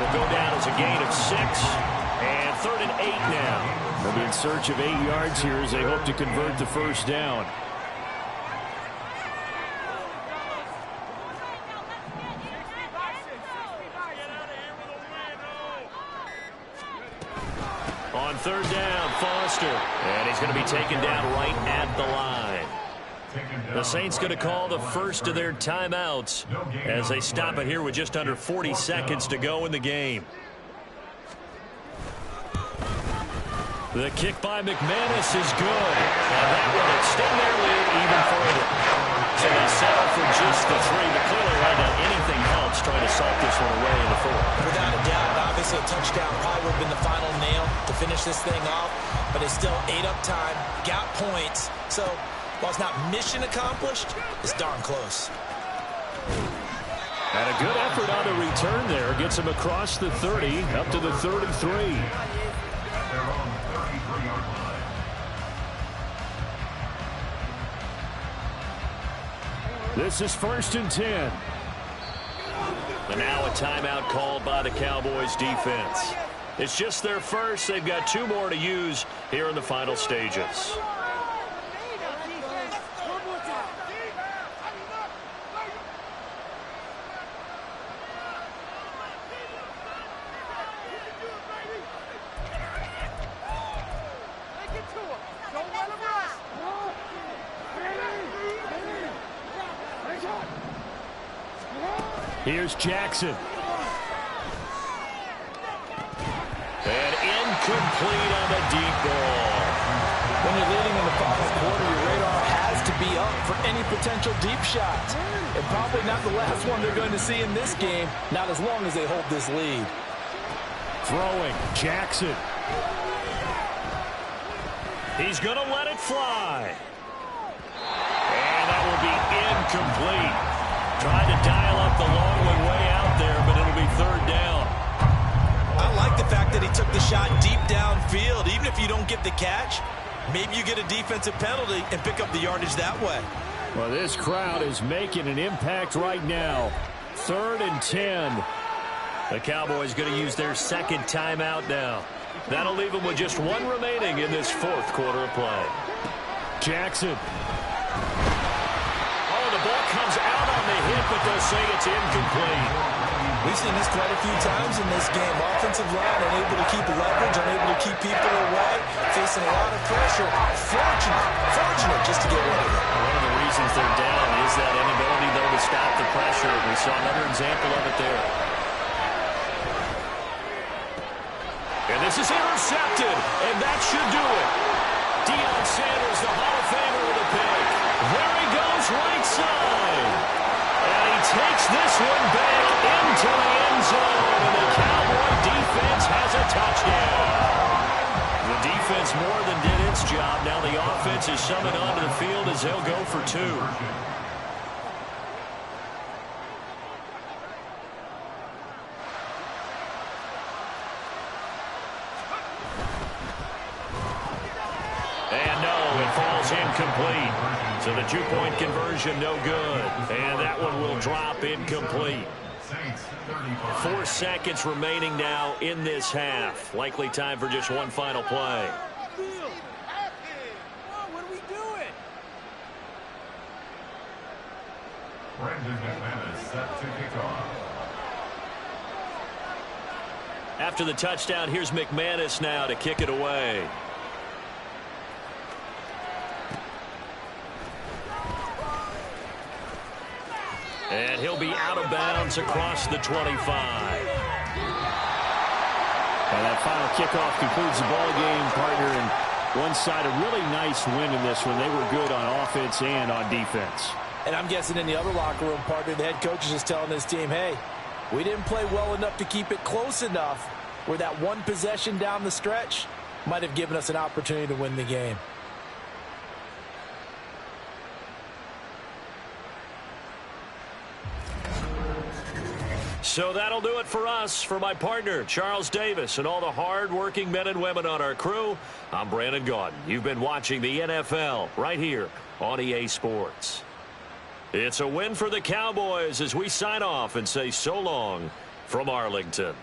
Will go down as a gain of 6, and 3rd and 8 now. They'll be in search of 8 yards here as they hope to convert the first down. On 3rd down, Foster. And he's going to be taken down right at the line. The Saints going to call the first of their timeouts as they stop it here with just under 40 seconds to go in the game. The kick by McManus is good. And that will extend their lead even further. So they settle for just the 3, but clearly right now anything helps trying to salt this one away in the 4th. Without a doubt, obviously a touchdown probably would have been the final nail to finish this thing off, but it's still ate up time, got points. So while it's not mission accomplished, it's darn close. And a good effort on the return there. Gets him across the 30, up to the 33. This is 1st and 10. And now a timeout called by the Cowboys defense. It's just their first. They've got 2 more to use here in the final stages. Here's Jackson. And incomplete on the deep ball. When you're leading in the final quarter, your radar has to be up for any potential deep shots. And probably not the last one they're going to see in this game, not as long as they hold this lead. Throwing, Jackson. He's going to let it fly. And that will be incomplete. Trying to dial up the long one way out there, but it'll be third down. I like the fact that he took the shot deep downfield. Even if you don't get the catch, maybe you get a defensive penalty and pick up the yardage that way. Well, this crowd is making an impact right now. 3rd and 10. The Cowboys going to use their second timeout now. That'll leave them with just one remaining in this 4th quarter of play. Jackson. Oh, the ball comes out on the hit, but they'll say it's incomplete. We've seen this quite a few times in this game. Offensive line unable to keep leverage, unable to keep people away, facing a lot of pressure. Fortunate just to get rid of it. One of the reasons they're down is that inability, though, to stop the pressure. We saw another example of it there. And this is intercepted, and that should do it. Deion Sanders, the Hall of Famer, with a pick. There he goes, right side. And he takes this one back into the end zone, and the Cowboy defense has a touchdown. The defense more than did its job. Now the offense is summoned onto the field as they'll go for 2. And no, it falls incomplete. So the 2-point conversion no good. And that one will drop incomplete. 4 seconds remaining now in this half. Likely time for just one final play. What are we doing? Brandon McManus set to kick off. After the touchdown, here's McManus now to kick it away. And he'll be out of bounds across the 25. And that final kickoff concludes the ball game, partner. And one side, a really nice win in this one. They were good on offense and on defense. And I'm guessing in the other locker room, partner, the head coach is just telling this team, hey, we didn't play well enough to keep it close enough where that one possession down the stretch might have given us an opportunity to win the game. So that'll do it for us. For my partner, Charles Davis, and all the hard-working men and women on our crew, I'm Brandon Gaudin. You've been watching the NFL right here on EA Sports. It's a win for the Cowboys as we sign off and say so long from Arlington.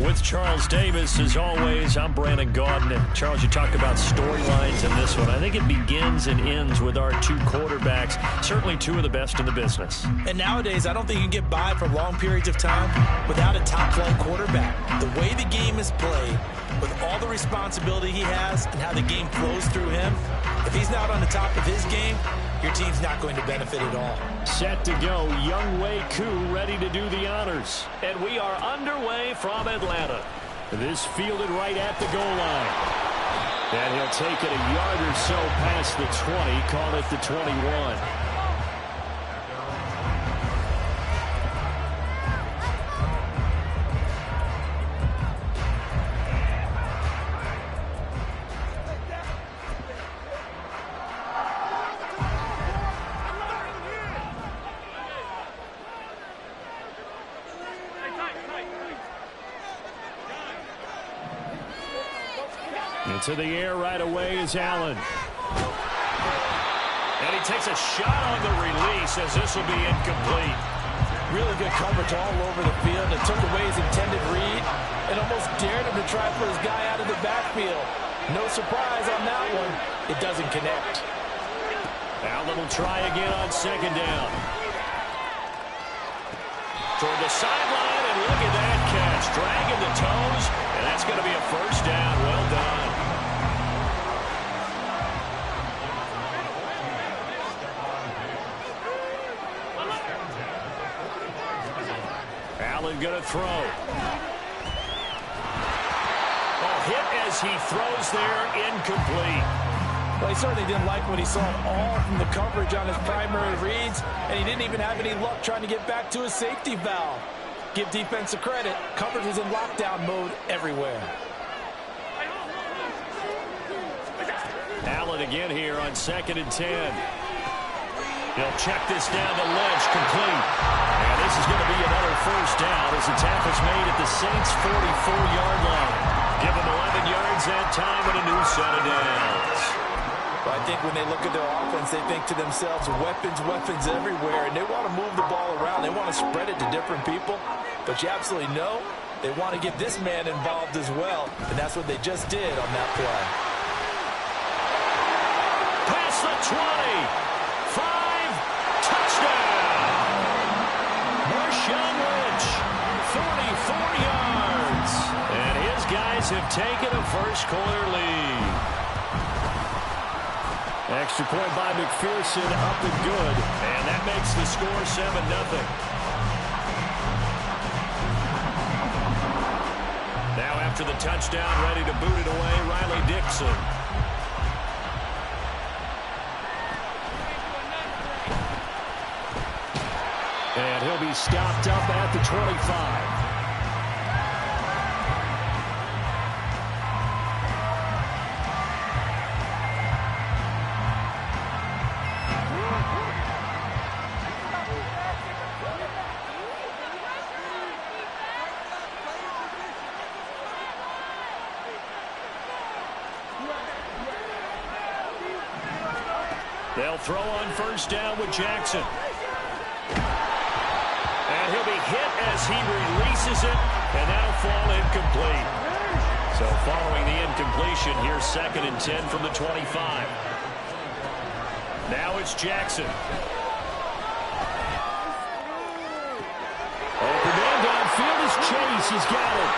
With Charles Davis, as always, I'm Brandon Gaudin. And Charles, you talk about storylines in this one. I think it begins and ends with our two quarterbacks, certainly two of the best in the business. And nowadays, I don't think you can get by for long periods of time without a top-flight quarterback. The way the game is played, with all the responsibility he has and how the game flows through him, if he's not on the top of his game, your team's not going to benefit at all. Set to go, Younghoe Koo ready to do the honors. And we are underway from Atlanta. This fielded right at the goal line. And he'll take it a yard or so past the 20, call it the 21. Into the air right away is Allen. And he takes a shot on the release as this will be incomplete. Really good coverage all over the field. It took away his intended read and almost dared him to try for his guy out of the backfield. No surprise on that one. It doesn't connect. Allen will try again on second down. Toward the sideline, and look at that catch. Dragging the toes, and that's going to be a first down. Well done. Allen going to throw. Hit as he throws there, incomplete. Well, he certainly didn't like what he saw at all from the coverage on his primary reads, and he didn't even have any luck trying to get back to his safety valve. Give defense a credit. Coverage was in lockdown mode everywhere. Allen again here on 2nd and 10. He'll check this down to Lynch, complete. And this is going to be another first down as the tackle's made at the Saints' 44-yard line. Give them 11 yards that time and a new set of downs. Well, I think when they look at their offense, they think to themselves, weapons, weapons everywhere, and they want to move the ball around. They want to spread it to different people. But you absolutely know they want to get this man involved as well, and that's what they just did on that play. Past the 20. 5, touchdown. Marshawn Lynch, 44 yards. And his guys have taken a first quarter lead. Extra point by McPherson, up and good. And that makes the score 7-0. Now after the touchdown, ready to boot it away, Riley Dixon. And he'll be stopped up at the 25. They'll throw on first down with Jackson. And he'll be hit as he releases it, and that'll fall incomplete. So following the incompletion, here's 2nd and 10 from the 25. Now it's Jackson. Open man downfield is Chase. He's got it.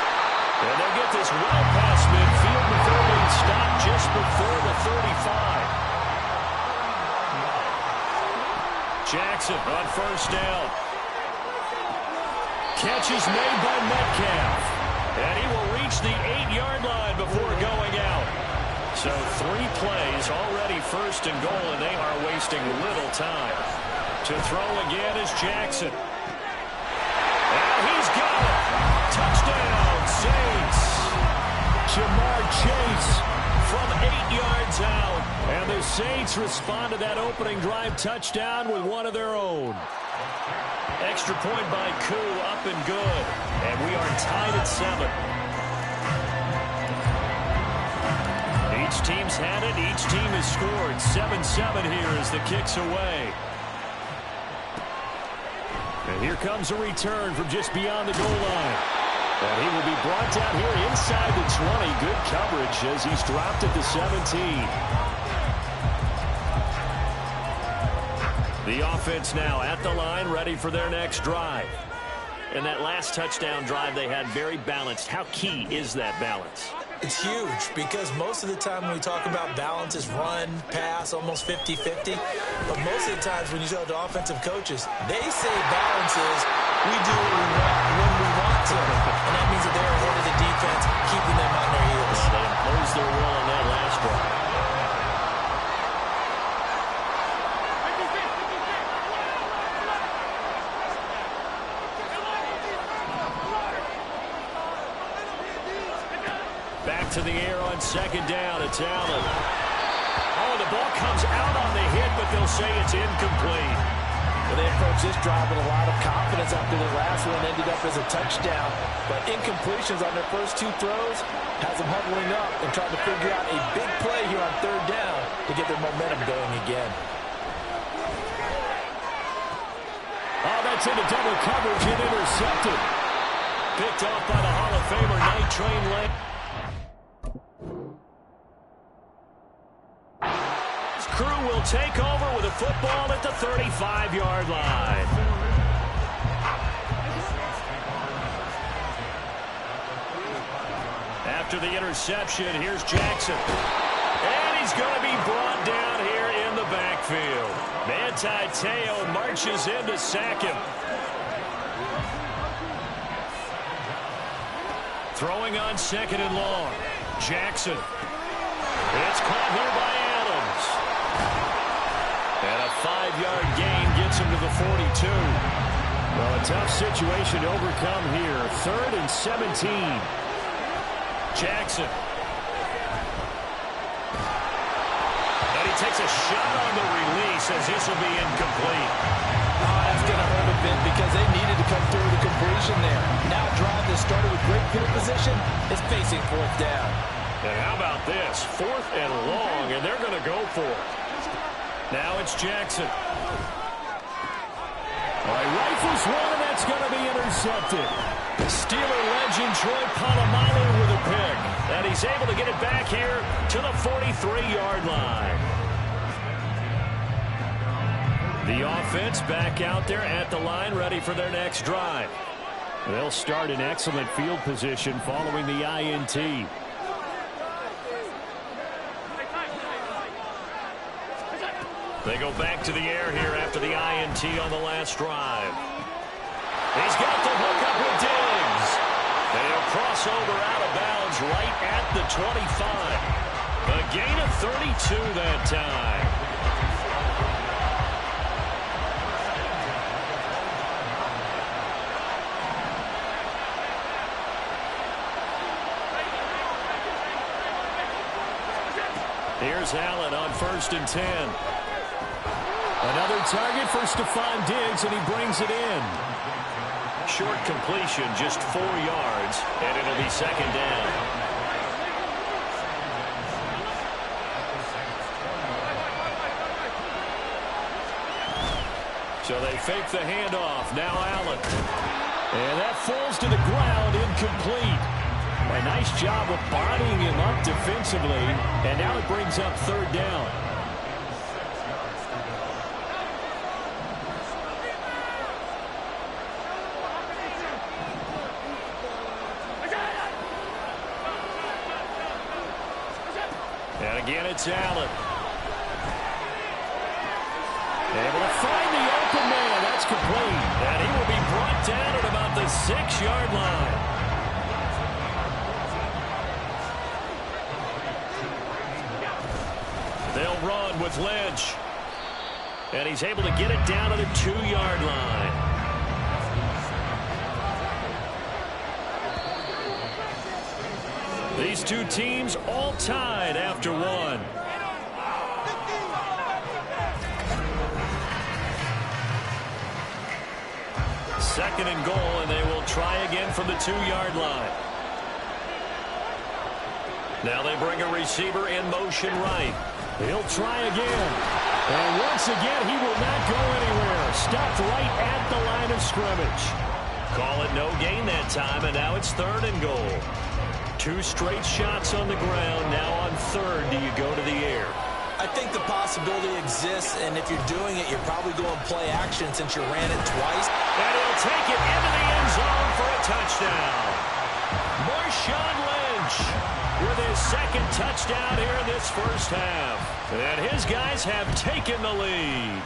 And they'll get this well past midfield before being stopped just before the 35. Jackson on first down. Catch is made by Metcalf. And he will reach the 8-yard line before going out. So 3 plays, already first and goal, and they are wasting little time. To throw again is Jackson. And he's got it. Touchdown, Saints. Jamar Chase from 8 yards out. And the Saints respond to that opening drive touchdown with one of their own. Extra point by Koo, up and good. And we are tied at 7. Each team's had it. Each team has scored. 7-7 here as the kick's away. And here comes a return from just beyond the goal line. And he will be brought down here inside the 20. Good coverage as he's dropped at the 17. The offense now at the line, ready for their next drive. And that last touchdown drive they had very balanced. How key is that balance? It's huge because most of the time when we talk about balance is run, pass, almost 50-50. But most of the times when you go to offensive coaches, they say balance is we do what we want when we want to. And that means that they're ahead of the defense, keeping them on their heels. They imposed their will on that last drive. Back to the air on second down. It's Allen. Oh, the ball comes out on the hit, but they'll say it's incomplete. Well, they approached this drive with a lot of confidence after the last one ended up as a touchdown. But incompletions on their first two throws has them huddling up and trying to figure out a big play here on third down to get their momentum going again. Oh, that's into double coverage and intercepted. Picked off by the Hall of Famer Night Train Lane. Crew will take over with a football at the 35-yard line. After the interception, here's Jackson. And he's going to be brought down here in the backfield. Manti Te'o marches in to sack him. Throwing on second and long. Jackson. It's caught here by Adams. And a 5-yard gain gets him to the 42. Well, a tough situation to overcome here. 3rd and 17. Jackson. And he takes a shot on the release as this will be incomplete. Oh, that's going to hurt a bit because they needed to come through with a completion there. Now a drive that started with great field position is facing 4th down. And how about this? 4th and long, and they're going to go for it. Now it's Jackson. All right, rifles one, and that's going to be intercepted. Steeler legend Troy Polamalu with a pick. And he's able to get it back here to the 43-yard line. The offense back out there at the line, ready for their next drive. They'll start in excellent field position following the INT. They go back to the air here after the INT on the last drive. He's got the hook up with Diggs. And he'll cross over out of bounds right at the 25. A gain of 32 that time. Here's Allen on 1st and 10. Another target for Stephon Diggs, and he brings it in. Short completion, just 4 yards, and it'll be second down. So they fake the handoff. Now Allen. And that falls to the ground, incomplete. A nice job of bodying him up defensively, and now it brings up 3rd down. And again, it's Allen. Able to find the open man. That's complete. And he will be brought down at about the 6-yard line. They'll run with Lynch. And he's able to get it down to the 2-yard line. These two teams all tied after one. Second and goal, and they will try again from the 2-yard line. Now they bring a receiver in motion right. He'll try again. And once again, he will not go anywhere. Stopped right at the line of scrimmage. Call it no gain that time, and now it's 3rd and goal. 2 straight shots on the ground. Now on 3rd, do you go to the air? I think the possibility exists, and if you're doing it, you're probably going play action since you ran it twice. And he'll take it into the end zone for a touchdown. Marshawn Lynch with his 2nd touchdown here in this first half. And his guys have taken the lead.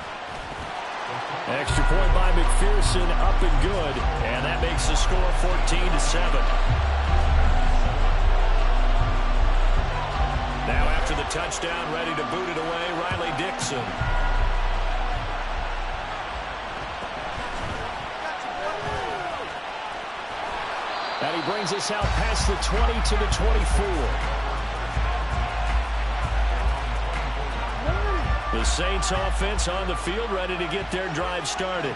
Extra point by McPherson, up and good. And that makes the score 14-7. Now after the touchdown, ready to boot it away, Riley Dixon. And he brings us out past the 20 to the 24. The Saints offense on the field, ready to get their drive started.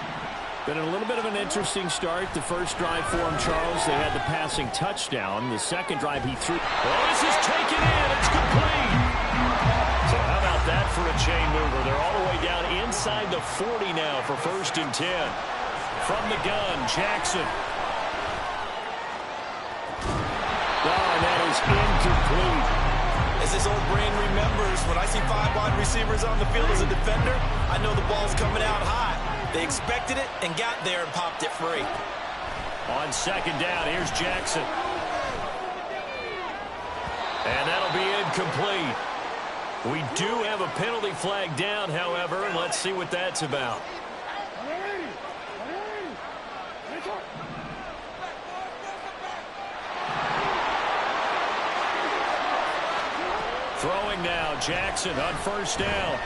Been a little bit of an interesting start. The first drive for him, Charles, they had the passing touchdown. The second drive he threw. Oh, this is taken in. It's complete. So how about that for a chain mover? They're all the way down inside the 40 now for 1st and 10. From the gun, Jackson. Oh, and that is incomplete. As his old brain remembers, when I see 5 wide receivers on the field as a defender, I know the ball's coming out high. They expected it and got there and popped it free. On 2nd down, here's Jackson. And that'll be incomplete. We do have a penalty flag down, however. Let's see what that's about. Throwing now, Jackson on 1st down.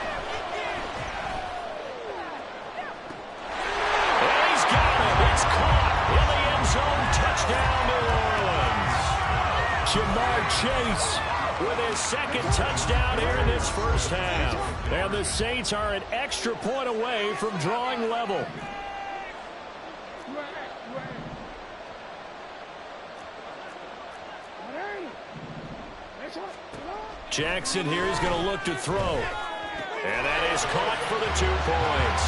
And he's got it. It's caught in the end zone. Touchdown, New Orleans. Jamar Chase with his 2nd touchdown here in this first half. And the Saints are an extra point away from drawing level. Jackson here is going to look to throw. And that is caught for the 2 points.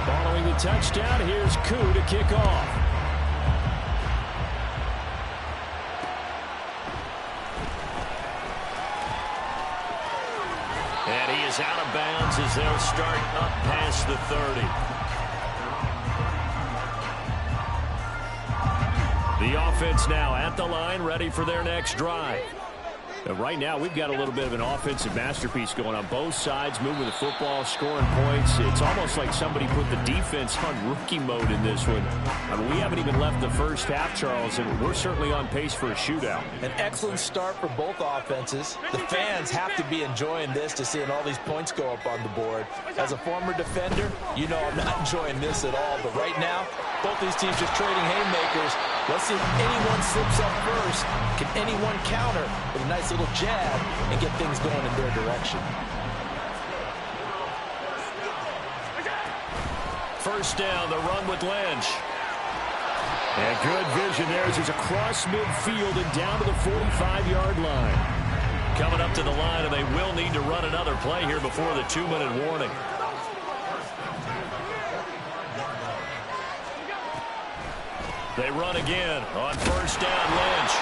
Following the touchdown, here's Koo to kick off. And he is out of bounds as they'll start up past the 30. The offense now at the line, ready for their next drive. And right now, we've got a little bit of an offensive masterpiece going on both sides, moving the football, scoring points. It's almost like somebody put the defense on rookie mode in this one. I mean, we haven't even left the first half, Charles, and we're certainly on pace for a shootout. An excellent start for both offenses. The fans have to be enjoying this to seeing all these points go up on the board. As a former defender, you know I'm not enjoying this at all. But right now, both these teams just trading haymakers. Let's see if anyone slips up first. Can anyone counter with a nice little jab and get things going in their direction? First down, the run with Lynch. And good vision there as he's across midfield and down to the 45-yard line. Coming up to the line, and they will need to run another play here before the 2-minute warning. They run again on first down, Lynch.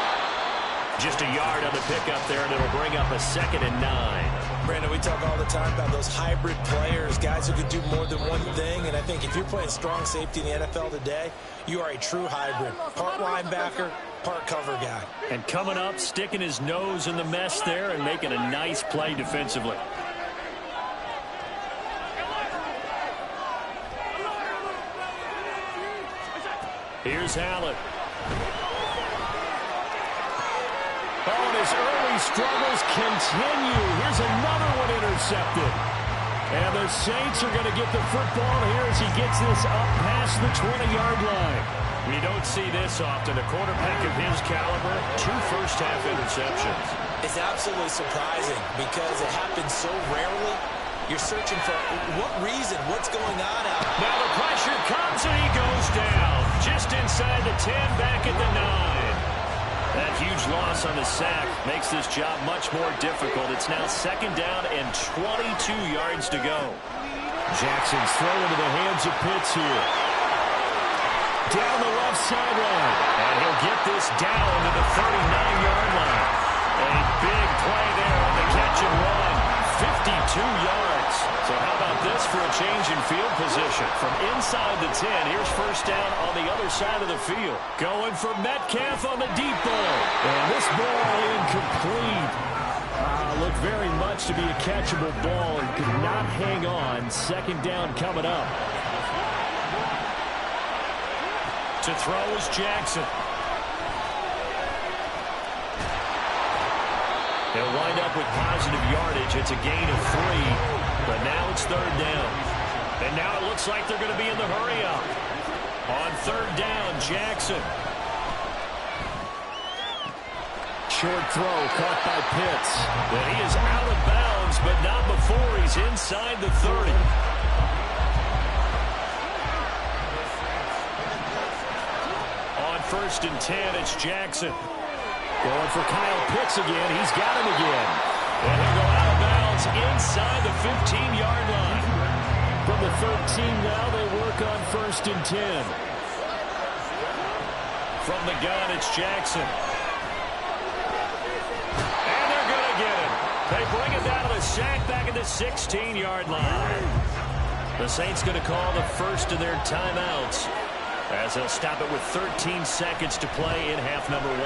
Just a yard on the pickup there, and it'll bring up a 2nd and 9. Brandon, we talk all the time about those hybrid players, guys who can do more than one thing. And I think if you're playing strong safety in the NFL today, you are a true hybrid. Part linebacker, part cover guy. And coming up, sticking his nose in the mess there and making a nice play defensively. Here's Hallett. Oh, and his early struggles continue. Here's another one intercepted. And the Saints are going to get the football here as he gets this up past the 20-yard line. You don't see this often. A quarterback of his caliber, 2 first-half interceptions. It's absolutely surprising because it happens so rarely. You're searching for what reason, what's going on out there. Now the pressure comes and he goes down. Just inside the 10, back at the 9. That huge loss on the sack makes this job much more difficult. It's now 2nd down and 22 yards to go. Jackson's throw into the hands of Pitts here. Down the left sideline. And he'll get this down to the 39-yard line. A big play there on the catch and run. 52 yards. So how about this for a change in field position? From inside the 10, here's first down on the other side of the field. Going for Metcalf on the deep ball. And this ball incomplete. Looked very much to be a catchable ball and could not hang on. Second down coming up. To throw is Jackson. He'll wind up with positive yardage. It's a gain of 3, but now it's third down. And now it looks like they're going to be in the hurry-up. On third down, Jackson. Short throw caught by Pitts. And he is out of bounds, but not before he's inside the 30. On first and 10, it's Jackson. Going for Kyle Pitts again. He's got him again. And he'll go out of bounds inside the 15-yard line. From the 13 now, they work on first and 10. From the gun, it's Jackson. And they're going to get him. They bring him down to the sack back at the 16-yard line. The Saints going to call the first of their timeouts as they'll stop it with 13 seconds to play in half number 1.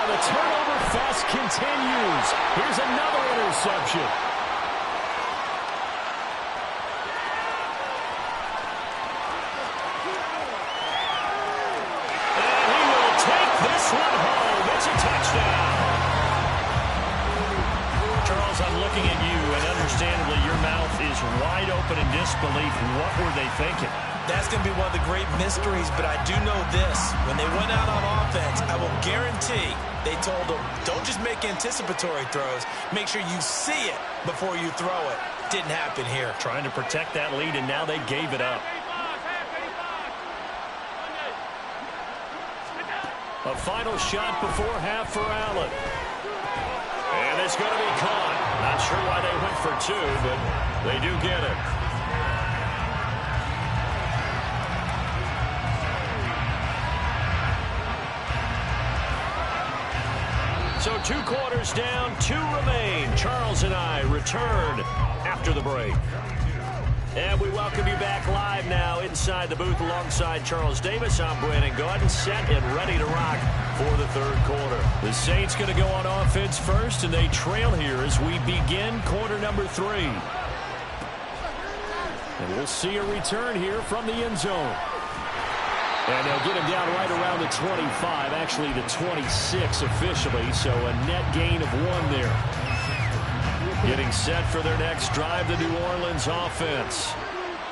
The turnover fest continues. Here's another interception. And he will take this one home. It's a touchdown. Charles, I'm looking at you, and understandably your mouth is wide open in disbelief. What were they thinking? That's going to be one of the great mysteries, but I do know this. When they went out on offense, I will guarantee they told them, don't just make anticipatory throws. Make sure you see it before you throw it. Didn't happen here. Trying to protect that lead, and now they gave it up. A final shot before half for Allen. And it's going to be caught. Not sure why they went for 2, but they do get it. So 2 quarters down, 2 remain. Charles and I return after the break. And we welcome you back live now inside the booth alongside Charles Davis. I'm Brandon Gaudin, set and ready to rock for the third quarter. The Saints going to go on offense first, and they trail here as we begin quarter number 3. And we'll see a return here from the end zone. And they'll get him down right around the 25, actually the 26 officially, so a net gain of 1 there. Getting set for their next drive, the New Orleans offense.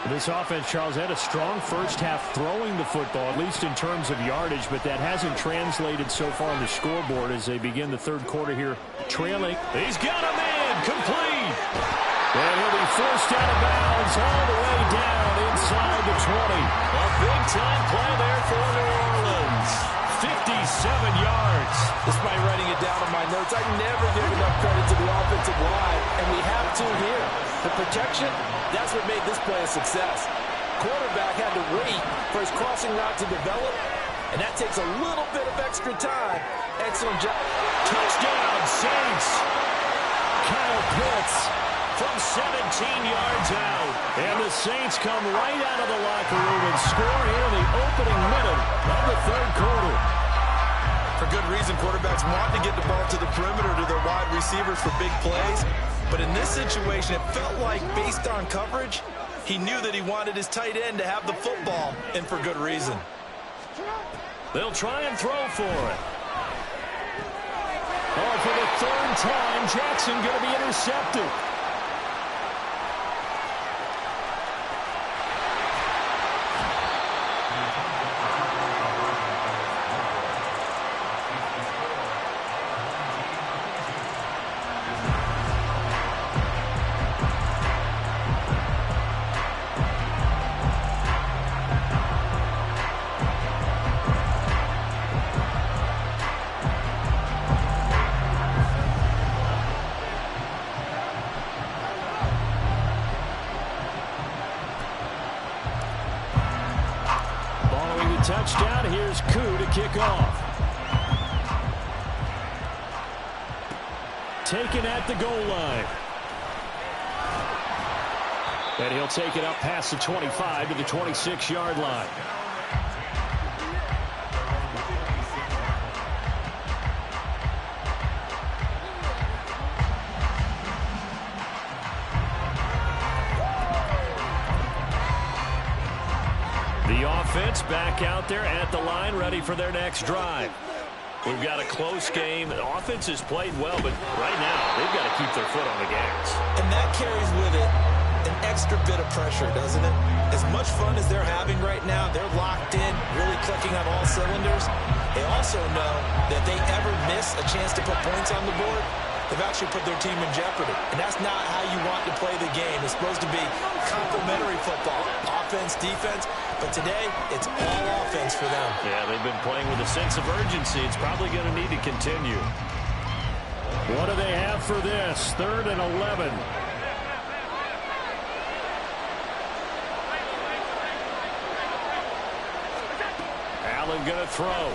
This offense, Charles, had a strong first half throwing the football, at least in terms of yardage, but that hasn't translated so far on the scoreboard as they begin the third quarter here, trailing. He's got a man, complete. And he'll be forced out of bounds all the way down inside the 20. A big-time play there for New Orleans. 57 yards. Despite writing it down in my notes, I never give enough credit to the offensive line, and we have to here. The protection, that's what made this play a success. Quarterback had to wait for his crossing route to develop, and that takes a little bit of extra time. Excellent job. Touchdown, Saints. Kyle Pitts from 17 yards out. And the Saints come right out of the locker room and score here in the opening minute of the third quarter. For good reason, quarterbacks want to get the ball to the perimeter to their wide receivers for big plays. But in this situation, it felt like based on coverage, he knew that he wanted his tight end to have the football, and for good reason. They'll try and throw for it. Oh, for the third time, Jackson going to be intercepted. touchdown. Here's Koo to kick off. Taken at the goal line. And he'll take it up past the 25 to the 26-yard line. The offense back out there at the line, ready for their next drive. We've got a close game. The offense has played well, but right now they've got to keep their foot on the gas. And that carries with it an extra bit of pressure, doesn't it? As much fun as they're having right now, they're locked in, really clicking on all cylinders. They also know that they ever miss a chance to put points on the board, they've actually put their team in jeopardy. And that's not how you want to play the game. It's supposed to be complementary football, offense, defense. But today, it's all offense for them. Yeah, they've been playing with a sense of urgency. It's probably going to need to continue. What do they have for this? 3rd and 11. Allen going to throw.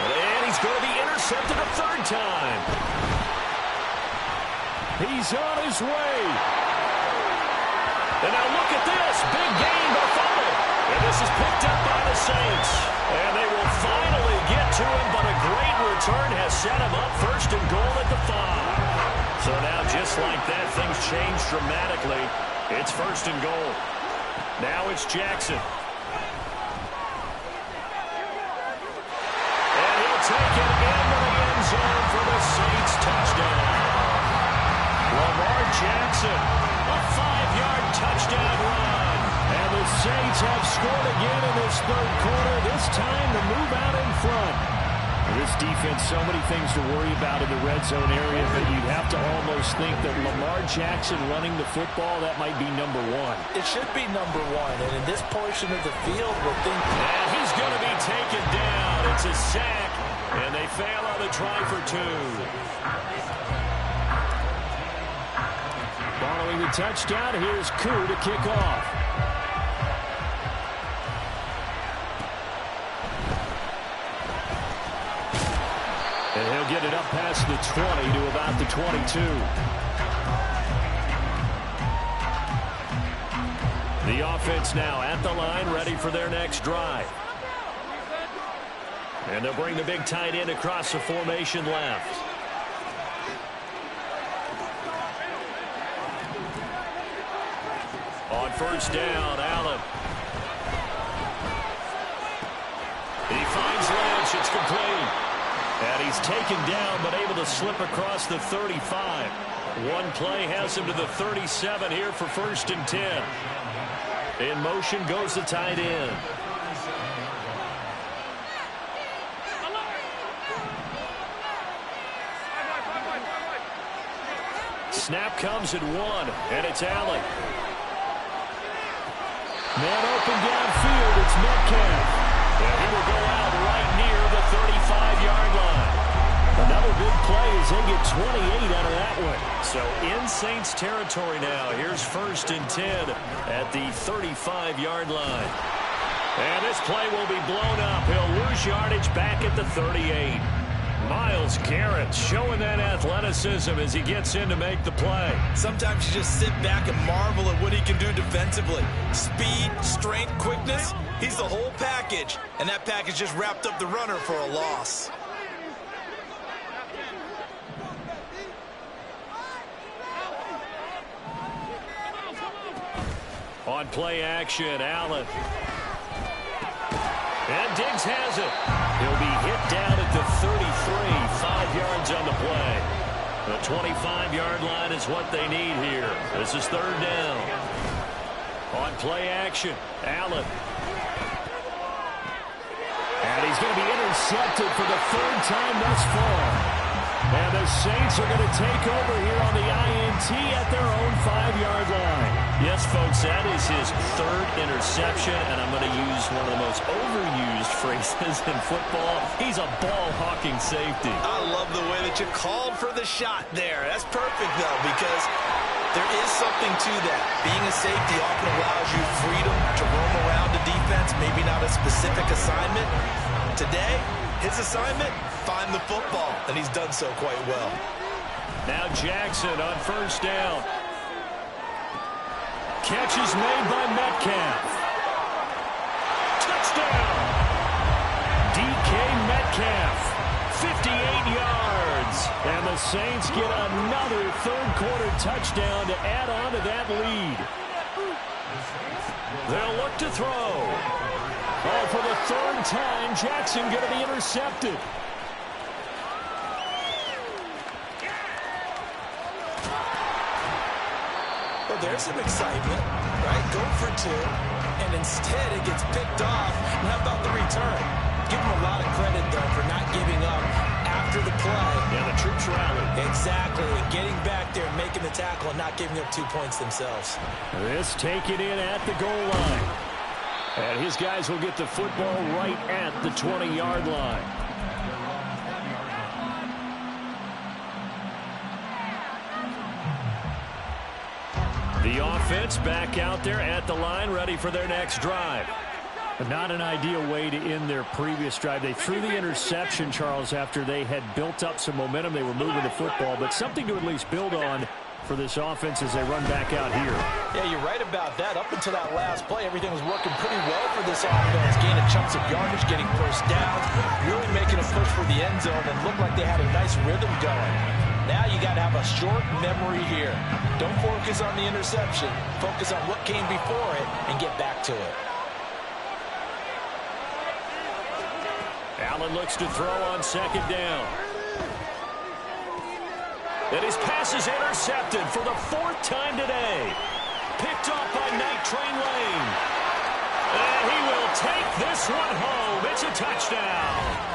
And he's going to be intercepted a 3rd time. He's on his way. And now look at this. Big gain by fumble. And this is picked up by the Saints. And they will finally get to him, but a great return has set him up 1st and goal at the 5. So now just like that, things change dramatically. It's 1st and goal. Now it's Jackson. And he'll take it into the end zone for the Saints touchdown. Lamar Jackson, a 5-yard touchdown run. And the Saints have scored again in this 3rd quarter, this time to move out in front. This defense, so many things to worry about in the red zone area, but you'd have to almost think that Lamar Jackson running the football, that might be number 1. It should be number 1, and in this portion of the field, we're thinking... And he's going to be taken down. It's a sack, and they fail on the try for 2. Following the touchdown, here's Koo to kick off. And he'll get it up past the 20 to about the 22. The offense now at the line, ready for their next drive. And they'll bring the big tight end across the formation left. On 1st down, Allen. He finds Lynch. It's complete. And he's taken down, but able to slip across the 35. One play has him to the 37 here for 1st and 10. In motion goes the tight end. Snap comes at 1, and it's Allen. Man open downfield, it's Metcalf. And he will go out right near the 35-yard line. Another big play as they get 28 out of that one. So in Saints territory now. Here's 1st and 10 at the 35-yard line. And this play will be blown up. He'll lose yardage back at the 38. Myles Garrett showing that athleticism as he gets in to make the play. Sometimes you just sit back and marvel at what he can do defensively. Speed, strength, quickness, he's the whole package. And that package just wrapped up the runner for a loss. On play action, Allen. And Diggs has it. He'll be hit down at the 33, 5 yards on the play. The 25-yard line is what they need here. This is 3rd down. On play action, Allen. And he's going to be intercepted for the 3rd time thus far. And the Saints are going to take over here on the INT at their own 5-yard line. Yes, folks, that is his 3rd interception, and I'm going to use one of the most overused phrases in football. He's a ball-hawking safety. I love the way that you called for the shot there. That's perfect, though, because There is something to that. Being a safety often allows you freedom to roam around the defense, maybe not a specific assignment. Today, his assignment, find the football, and he's done so quite well. Now Jackson on first down. Catch is made by Metcalf. Touchdown! DK Metcalf, 58 yards. And the Saints get another third-quarter touchdown to add on to that lead. They'll look to throw. Oh, for the third time, Jackson going to be intercepted. Well, there's some excitement, right? Go for two, and instead it gets picked off. And how about the return? Give him a lot of credit, though, for not giving up after the play. Yeah, the troops rallied. Exactly. Getting back there and making the tackle and not giving up 2 points themselves. This taken in at the goal line. And his guys will get the football right at the 20-yard line. The offense back out there at the line, ready for their next drive. Not an ideal way to end their previous drive. They threw the interception, Charles, after they had built up some momentum. They were moving the football, but something to at least build on for this offense as they run back out here. Yeah, you're right about that. Up until that last play, everything was working pretty well for this offense. Gaining chunks of yardage, getting first downs, really making a push for the end zone, and looked like they had a nice rhythm going. Now you got to have a short memory here. Don't focus on the interception. Focus on what came before it and get back to it. Allen looks to throw on second down. And his pass is intercepted for the fourth time today. Picked off by Night Train Lane. And he will take this one home. It's a touchdown.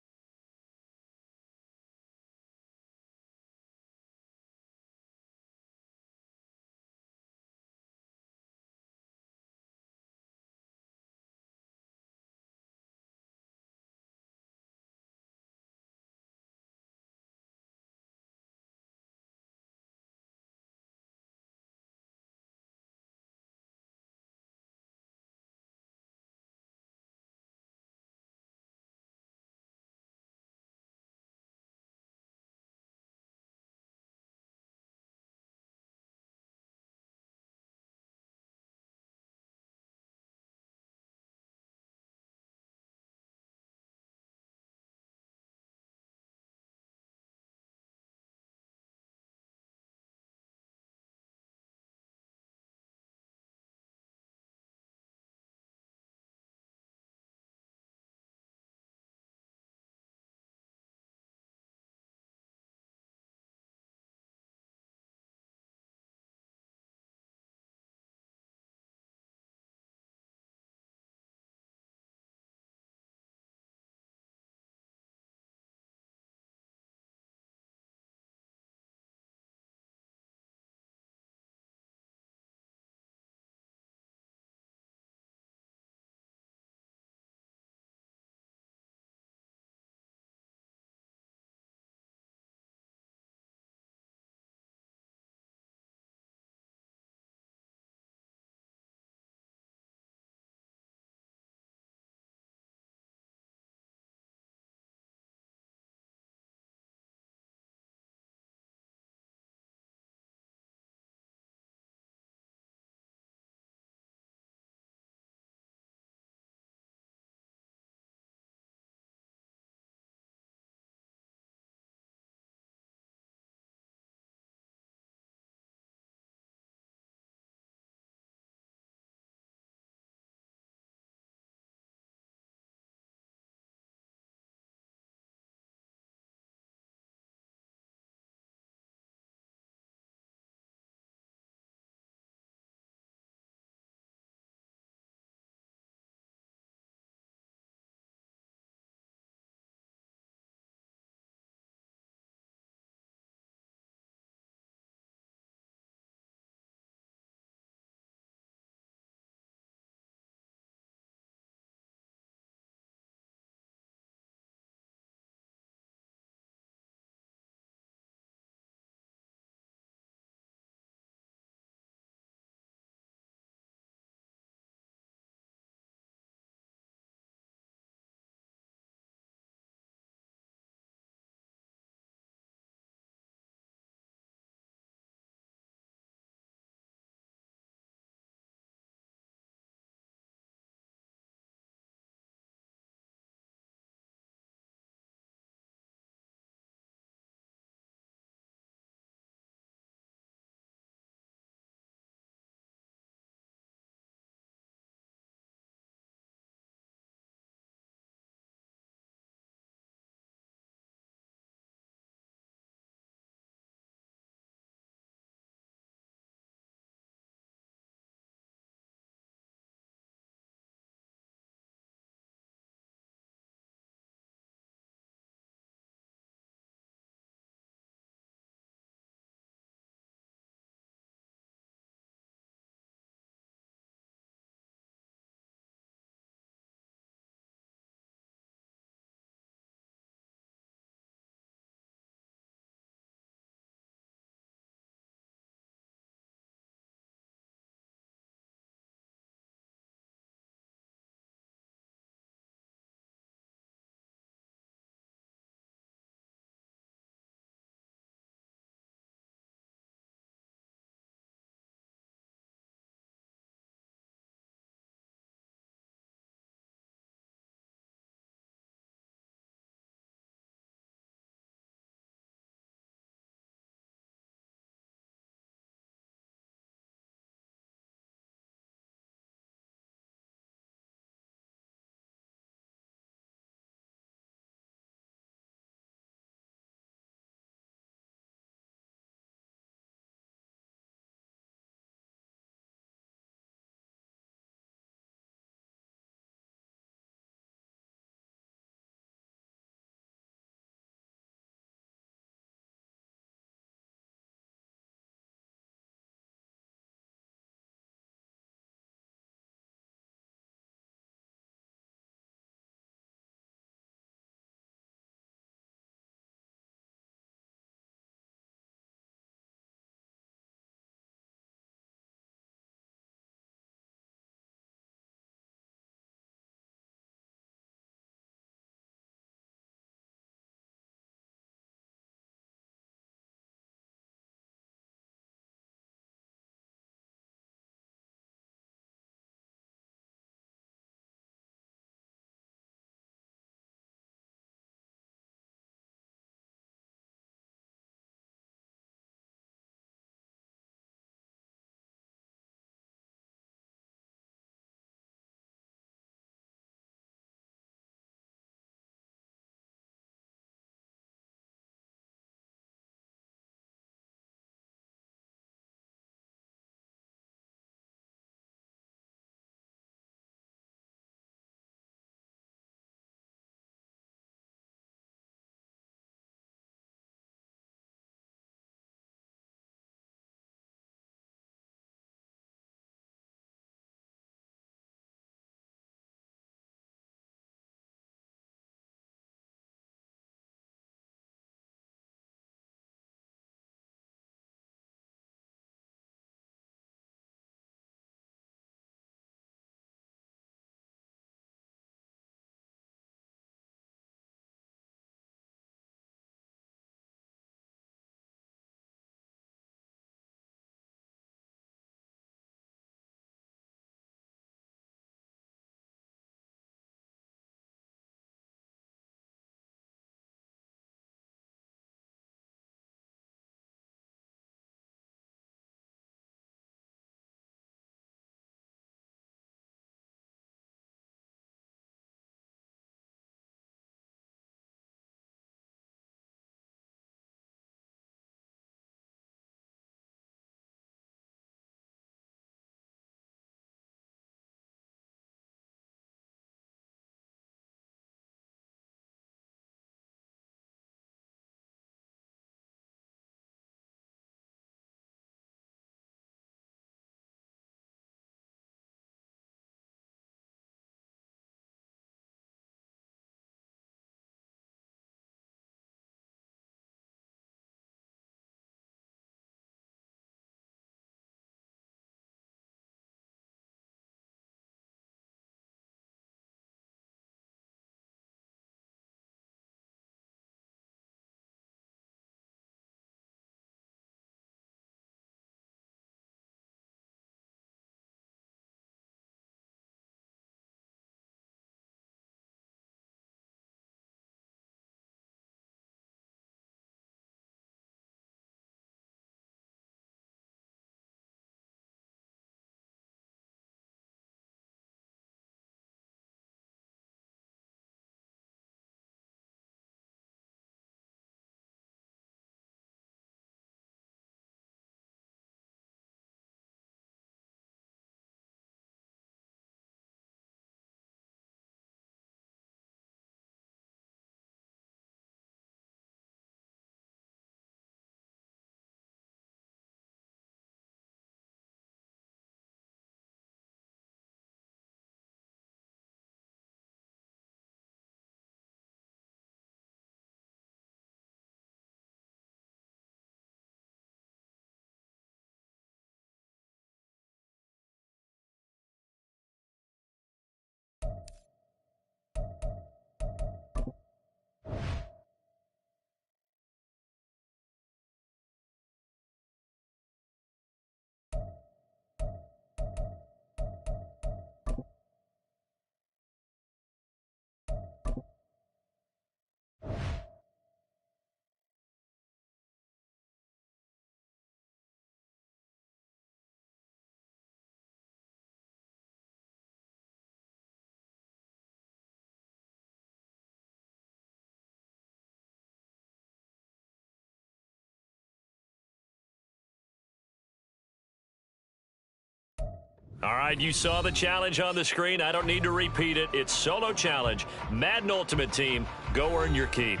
All right, you saw the challenge on the screen. I don't need to repeat it. It's solo challenge. Madden Ultimate Team, go earn your keep.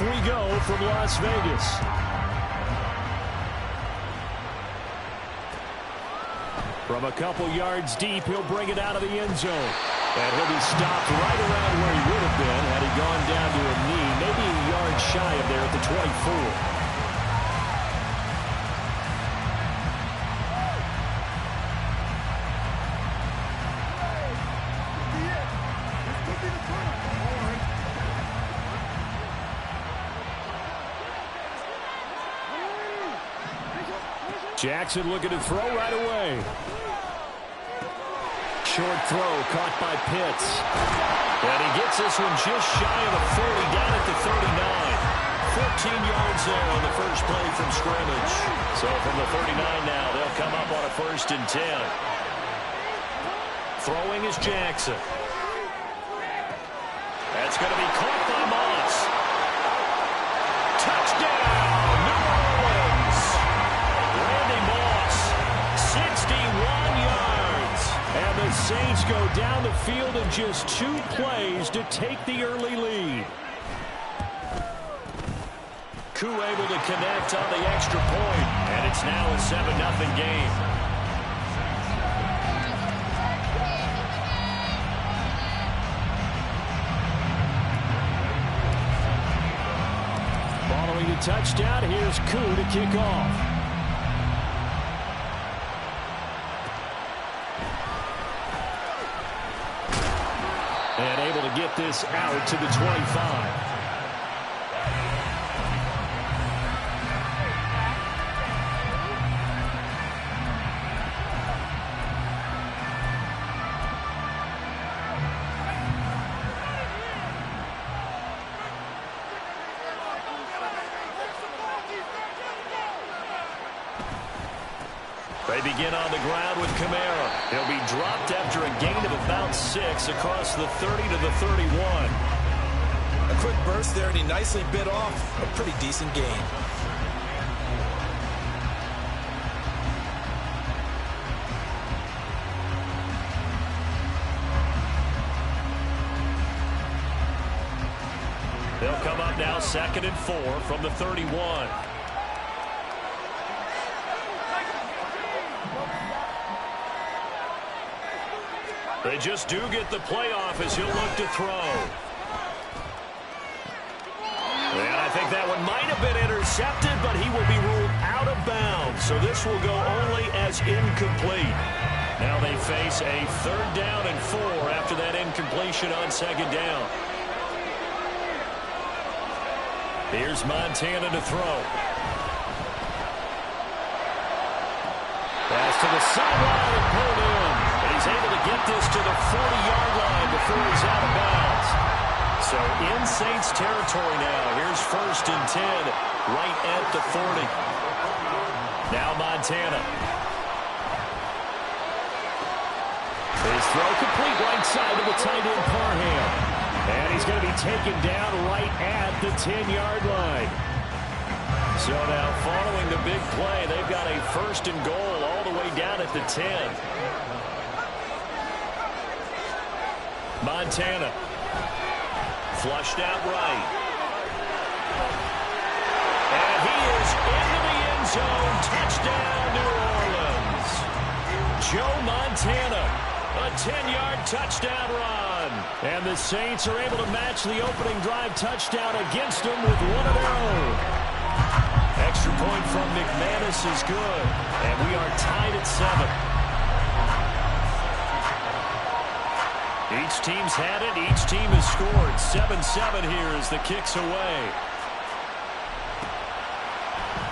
We go from Las Vegas. From a couple yards deep, he'll bring it out of the end zone. And he'll be stopped right around where he would have been had he gone down to a knee, maybe a yard shy of there at the 24. Jackson looking to throw right away. Short throw caught by Pitts. And he gets this one just shy of the 40, down at the 39. 14 yards there on the first play from scrimmage. So from the 39 now, they'll come up on a 1st and 10. Throwing is Jackson. That's going to be caught by Moss. Touchdown! And the Saints go down the field in just 2 plays to take the early lead. Koo able to connect on the extra point, and it's now a 7-0 game. Following the touchdown, here's Koo to kick off. And able to get this out to the 25. They begin on the ground with Kamara. He'll be dropped after a gain of about 6 across the 30 to the 31. A quick burst there, and he nicely bit off a pretty decent gain. They'll come up now 2nd and 4 from the 31. They just do get the playoff as he'll look to throw. And I think that one might have been intercepted, but he will be ruled out of bounds. So this will go only as incomplete. Now they face a 3rd down and 4 after that incompletion on 2nd down. Here's Montana to throw. Pass to the sideline and pulled in. And he's able to get this to the 40-yard line before he's out of bounds. So in Saints territory now. Here's 1st and 10 right at the 40. Now Montana. His throw complete right side to the tight end Parham. And he's going to be taken down right at the 10-yard line. So now following the big play, they've got a 1st and goal all the way down at the 10. Montana. Flushed out right. And he is into the end zone. Touchdown, New Orleans. Joe Montana. A 10-yard touchdown run. And the Saints are able to match the opening drive touchdown against them with one of their own. Extra point from McManus is good. And we are tied at 7. Each team's had it. Each team has scored. 7-7 here as the kick's away.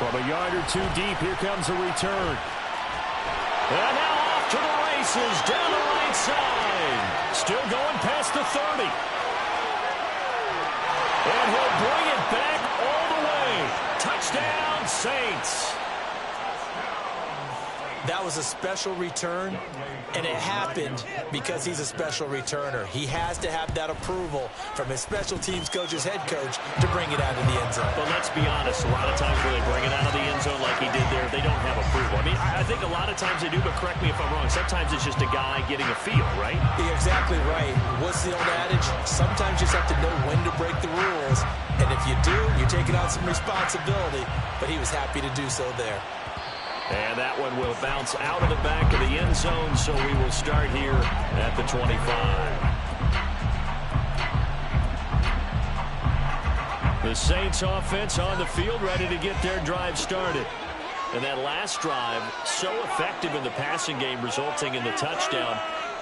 From a yard or 2 deep, here comes a return. And now off to the races down the right side. Still going past the 30. And he'll bring it back all the way. Touchdown, Saints. That was a special return, and it happened because he's a special returner. He has to have that approval from his special teams coach's head coach to bring it out of the end zone. But let's be honest, a lot of times when they bring it out of the end zone like he did there, they don't have approval. I mean, I think a lot of times they do, but correct me if I'm wrong. Sometimes it's just a guy getting a feel, right? You're exactly right. What's the old adage? Sometimes you just have to know when to break the rules, and if you do, you're taking on some responsibility, but he was happy to do so there. And that one will bounce out of the back of the end zone, so we will start here at the 25. The Saints offense on the field, ready to get their drive started. And that last drive, so effective in the passing game, resulting in the touchdown.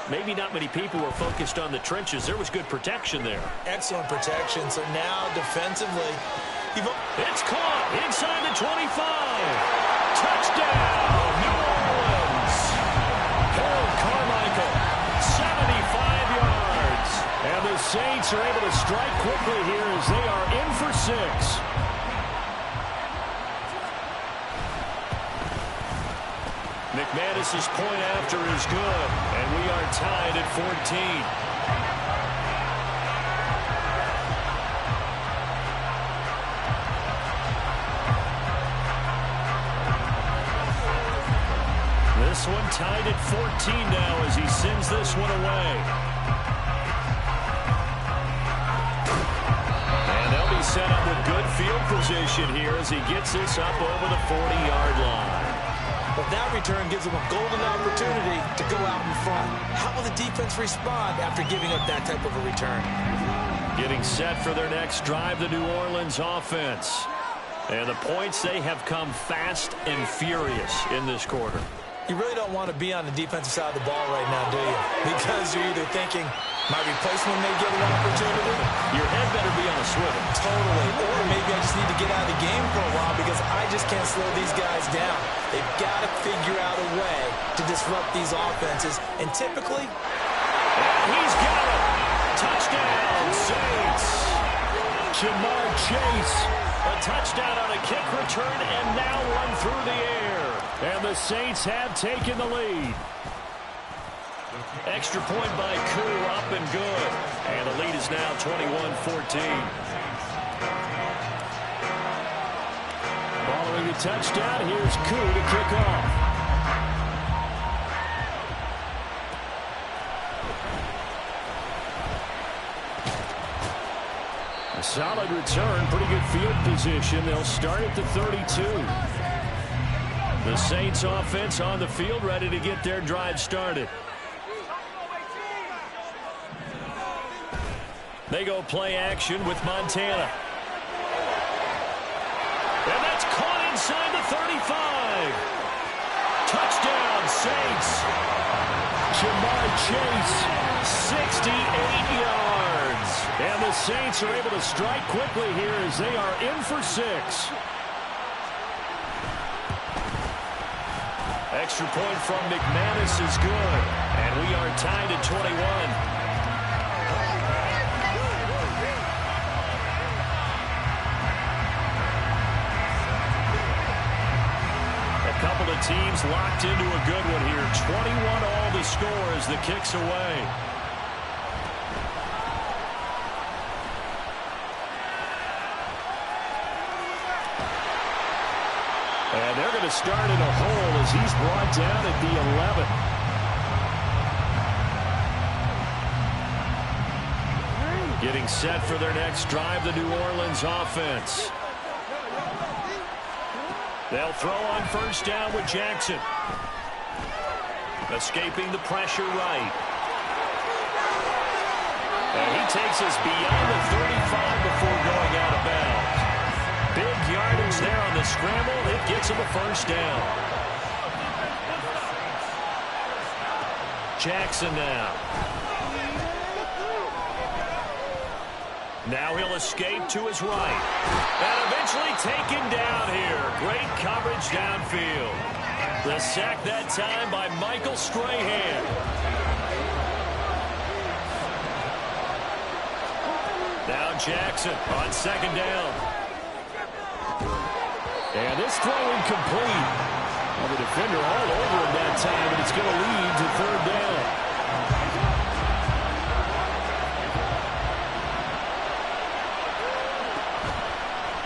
Maybe not many people were focused on the trenches. There was good protection there. Excellent protection. So now defensively, it's caught inside the 25. Touchdown, New Orleans. Harold Carmichael, 75 yards. And the Saints are able to strike quickly here as they are in for 6. McManus's point after is good, and we are tied at 14. This one tied at 14 now as he sends this one away. And they'll be set up with good field position here as he gets this up over the 40-yard line. But that return gives him a golden opportunity to go out in front. How will the defense respond after giving up that type of a return? Getting set for their next drive, the New Orleans offense. And the points, they have come fast and furious in this quarter. You really don't want to be on the defensive side of the ball right now, do you? Because you're either thinking, my replacement may get an opportunity. Your head better be on a swivel. Totally. Or maybe I just need to get out of the game for a while because I just can't slow these guys down. They've got to figure out a way to disrupt these offenses. And typically, he's got it. Touchdown, Saints. Jamar Chase. A touchdown on a kick return and now one through the air. And the Saints have taken the lead. Extra point by Koo, up and good. And the lead is now 21-14. Following the touchdown, here's Koo to kick off. A solid return, pretty good field position. They'll start at the 32. The Saints offense on the field, ready to get their drive started. They go play action with Montana. And that's caught inside the 35. Touchdown, Saints. Jamar Chase, 68 yards. And the Saints are able to strike quickly here as they are in for 6. Extra point from McManus is good. And we are tied at 21. Couple of teams locked into a good one here. 21 all the score as the kick's away. And they're going to start in a hole as he's brought down at the 11. Getting set for their next drive, the New Orleans offense. They'll throw on first down with Jackson. Escaping the pressure right. And he takes us beyond the 35 before going out of bounds. Big yardage there on the scramble. It gets him a first down. Jackson now. Now he'll escape to his right. And eventually taken down here. Great coverage downfield. The sack that time by Michael Strahan. Now Jackson on second down. And this throw incomplete. Well, the defender all over him that time, and it's going to lead to third down.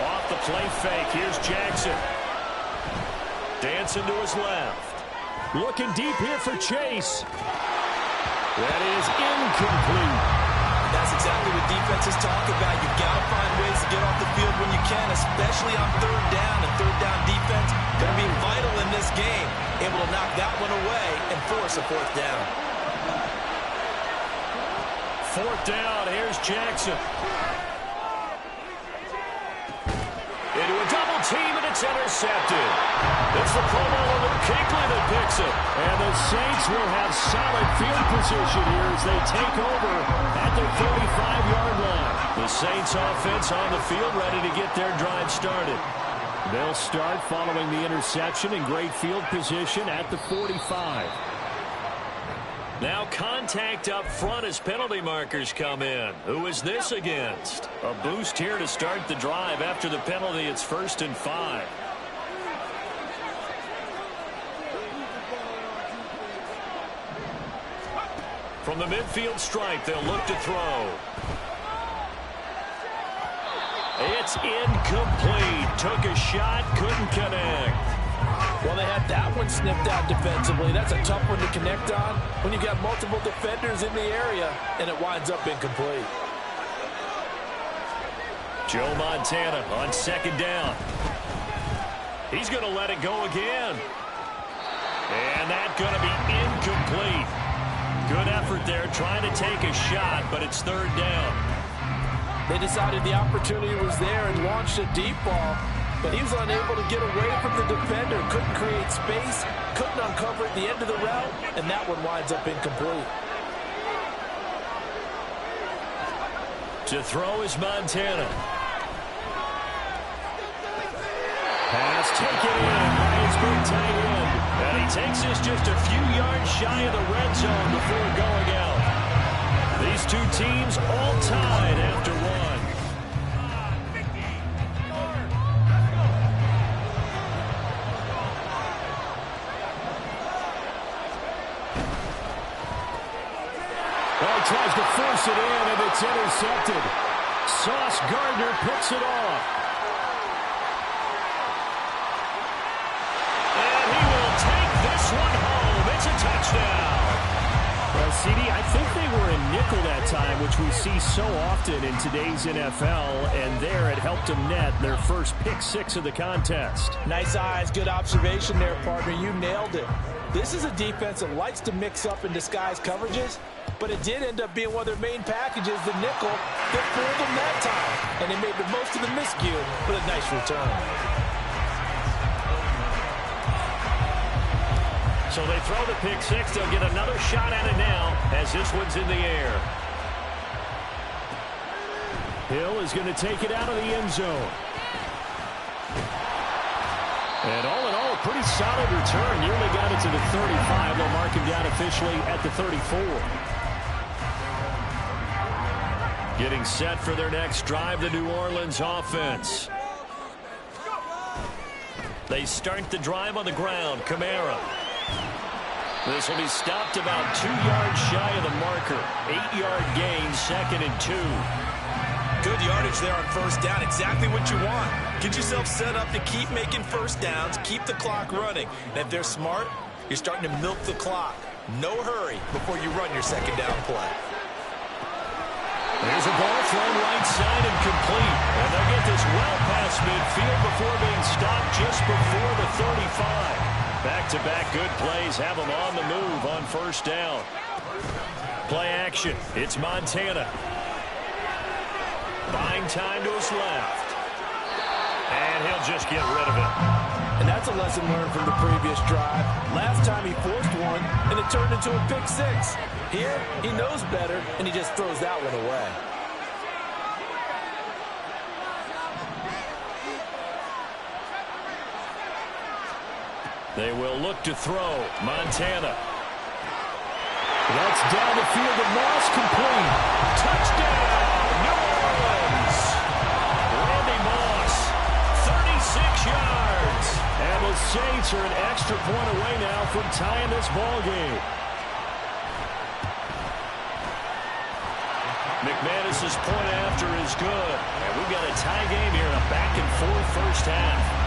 Off the play fake, here's Jackson. Dancing to his left. Looking deep here for Chase. That is incomplete. That's exactly what defenses talk about. You've got to find ways to get off the field when you can, especially on third down. And third down defense going to be vital in this game. Able to knock that one away and force a fourth down. Fourth down, here's Jackson. Into a double team, and it's intercepted. It's the Pro Bowler Luke Kuechly that picks it. And the Saints will have solid field position here as they take over at their 35-yard line. The Saints offense on the field ready to get their drive started. They'll start following the interception in great field position at the 45. Now contact up front as penalty markers come in. Who is this against? A boost here to start the drive. After the penalty, it's 1st and 5. From the midfield stripe, they'll look to throw. It's incomplete. Took a shot, couldn't connect. Well, they had that one snipped out defensively. That's a tough one to connect on when you've got multiple defenders in the area, and it winds up incomplete. Joe Montana on second down. He's going to let it go again. And that's going to be incomplete. Good effort there trying to take a shot, but it's third down. They decided the opportunity was there and launched a deep ball, but he was unable to get away from the defender. Couldn't create space, couldn't uncover at the end of the route, and that one winds up incomplete. To throw is Montana. Pass taken in by his big tight end. And he takes this just a few yards shy of the red zone before going out. These two teams all tied after one. Well, he tries to force it in, and it's intercepted. Sauce Gardner picks it off. And he will take this one home. It's a touchdown. Well, CD, I think they were in nickel that time, which we see so often in today's NFL, and there it helped them net their first pick 6 of the contest. Nice eyes, good observation there, partner. You nailed it. This is a defense that likes to mix up and disguise coverages, but it did end up being one of their main packages, the nickel, that fooled them that time. And they made the most of the miscue with a nice return. So they throw the pick 6. They'll get another shot at it now as this one's in the air. Hill is going to take it out of the end zone. And all in all, a pretty solid return. Nearly got it to the 35. They'll mark him down officially at the 34. Getting set for their next drive, the New Orleans offense. They start the drive on the ground. Kamara. This will be stopped about 2 yards shy of the marker. 8-yard gain, 2nd and 2. Good yardage there on first down. Exactly what you want. Get yourself set up to keep making first downs, keep the clock running. And if they're smart, you're starting to milk the clock. No hurry before you run your second down play. There's a ball thrown right side and complete. And they'll get this well past midfield before being stopped just before the 35. Back-to-back good plays have them on the move on first down. Play action. It's Montana. Buying time to his left. And he'll just get rid of it. And that's a lesson learned from the previous drive. Last time he forced one, and it turned into a pick 6. Here, he knows better, and he just throws that one away. They will look to throw. Montana. That's down the field to Moss, complete. Touchdown, New Orleans. Randy Moss, 36 yards. And the Saints are an extra point away now from tying this ball game. McManus's point after is good. And we've got a tie game here in a back-and-forth first half.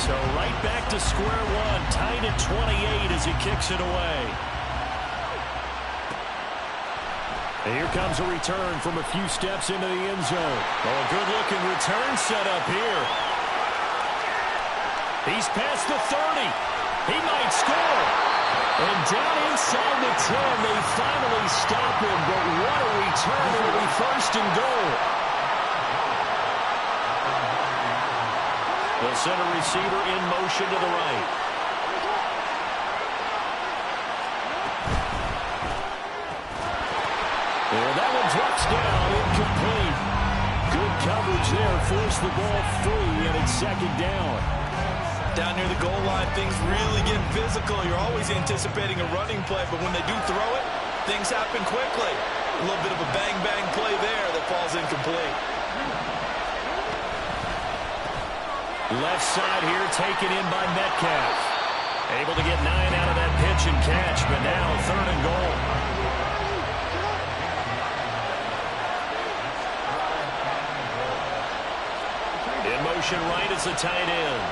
So right back to square one, tied at 28 as he kicks it away. And here comes a return from a few steps into the end zone. Oh, a good-looking return set up here. He's past the 30. He might score. And down inside the 10, they finally stop him. But what a return. It'll be first and goal. The center receiver in motion to the right. And that one drops down, incomplete. Good coverage there, forced the ball free, and it's second down. Down near the goal line, things really get physical. You're always anticipating a running play, but when they do throw it, things happen quickly. A little bit of a bang-bang play there that falls incomplete. Left side here taken in by Metcalf. Able to get 9 out of that pitch and catch, but now third and goal. In motion right is the tight end.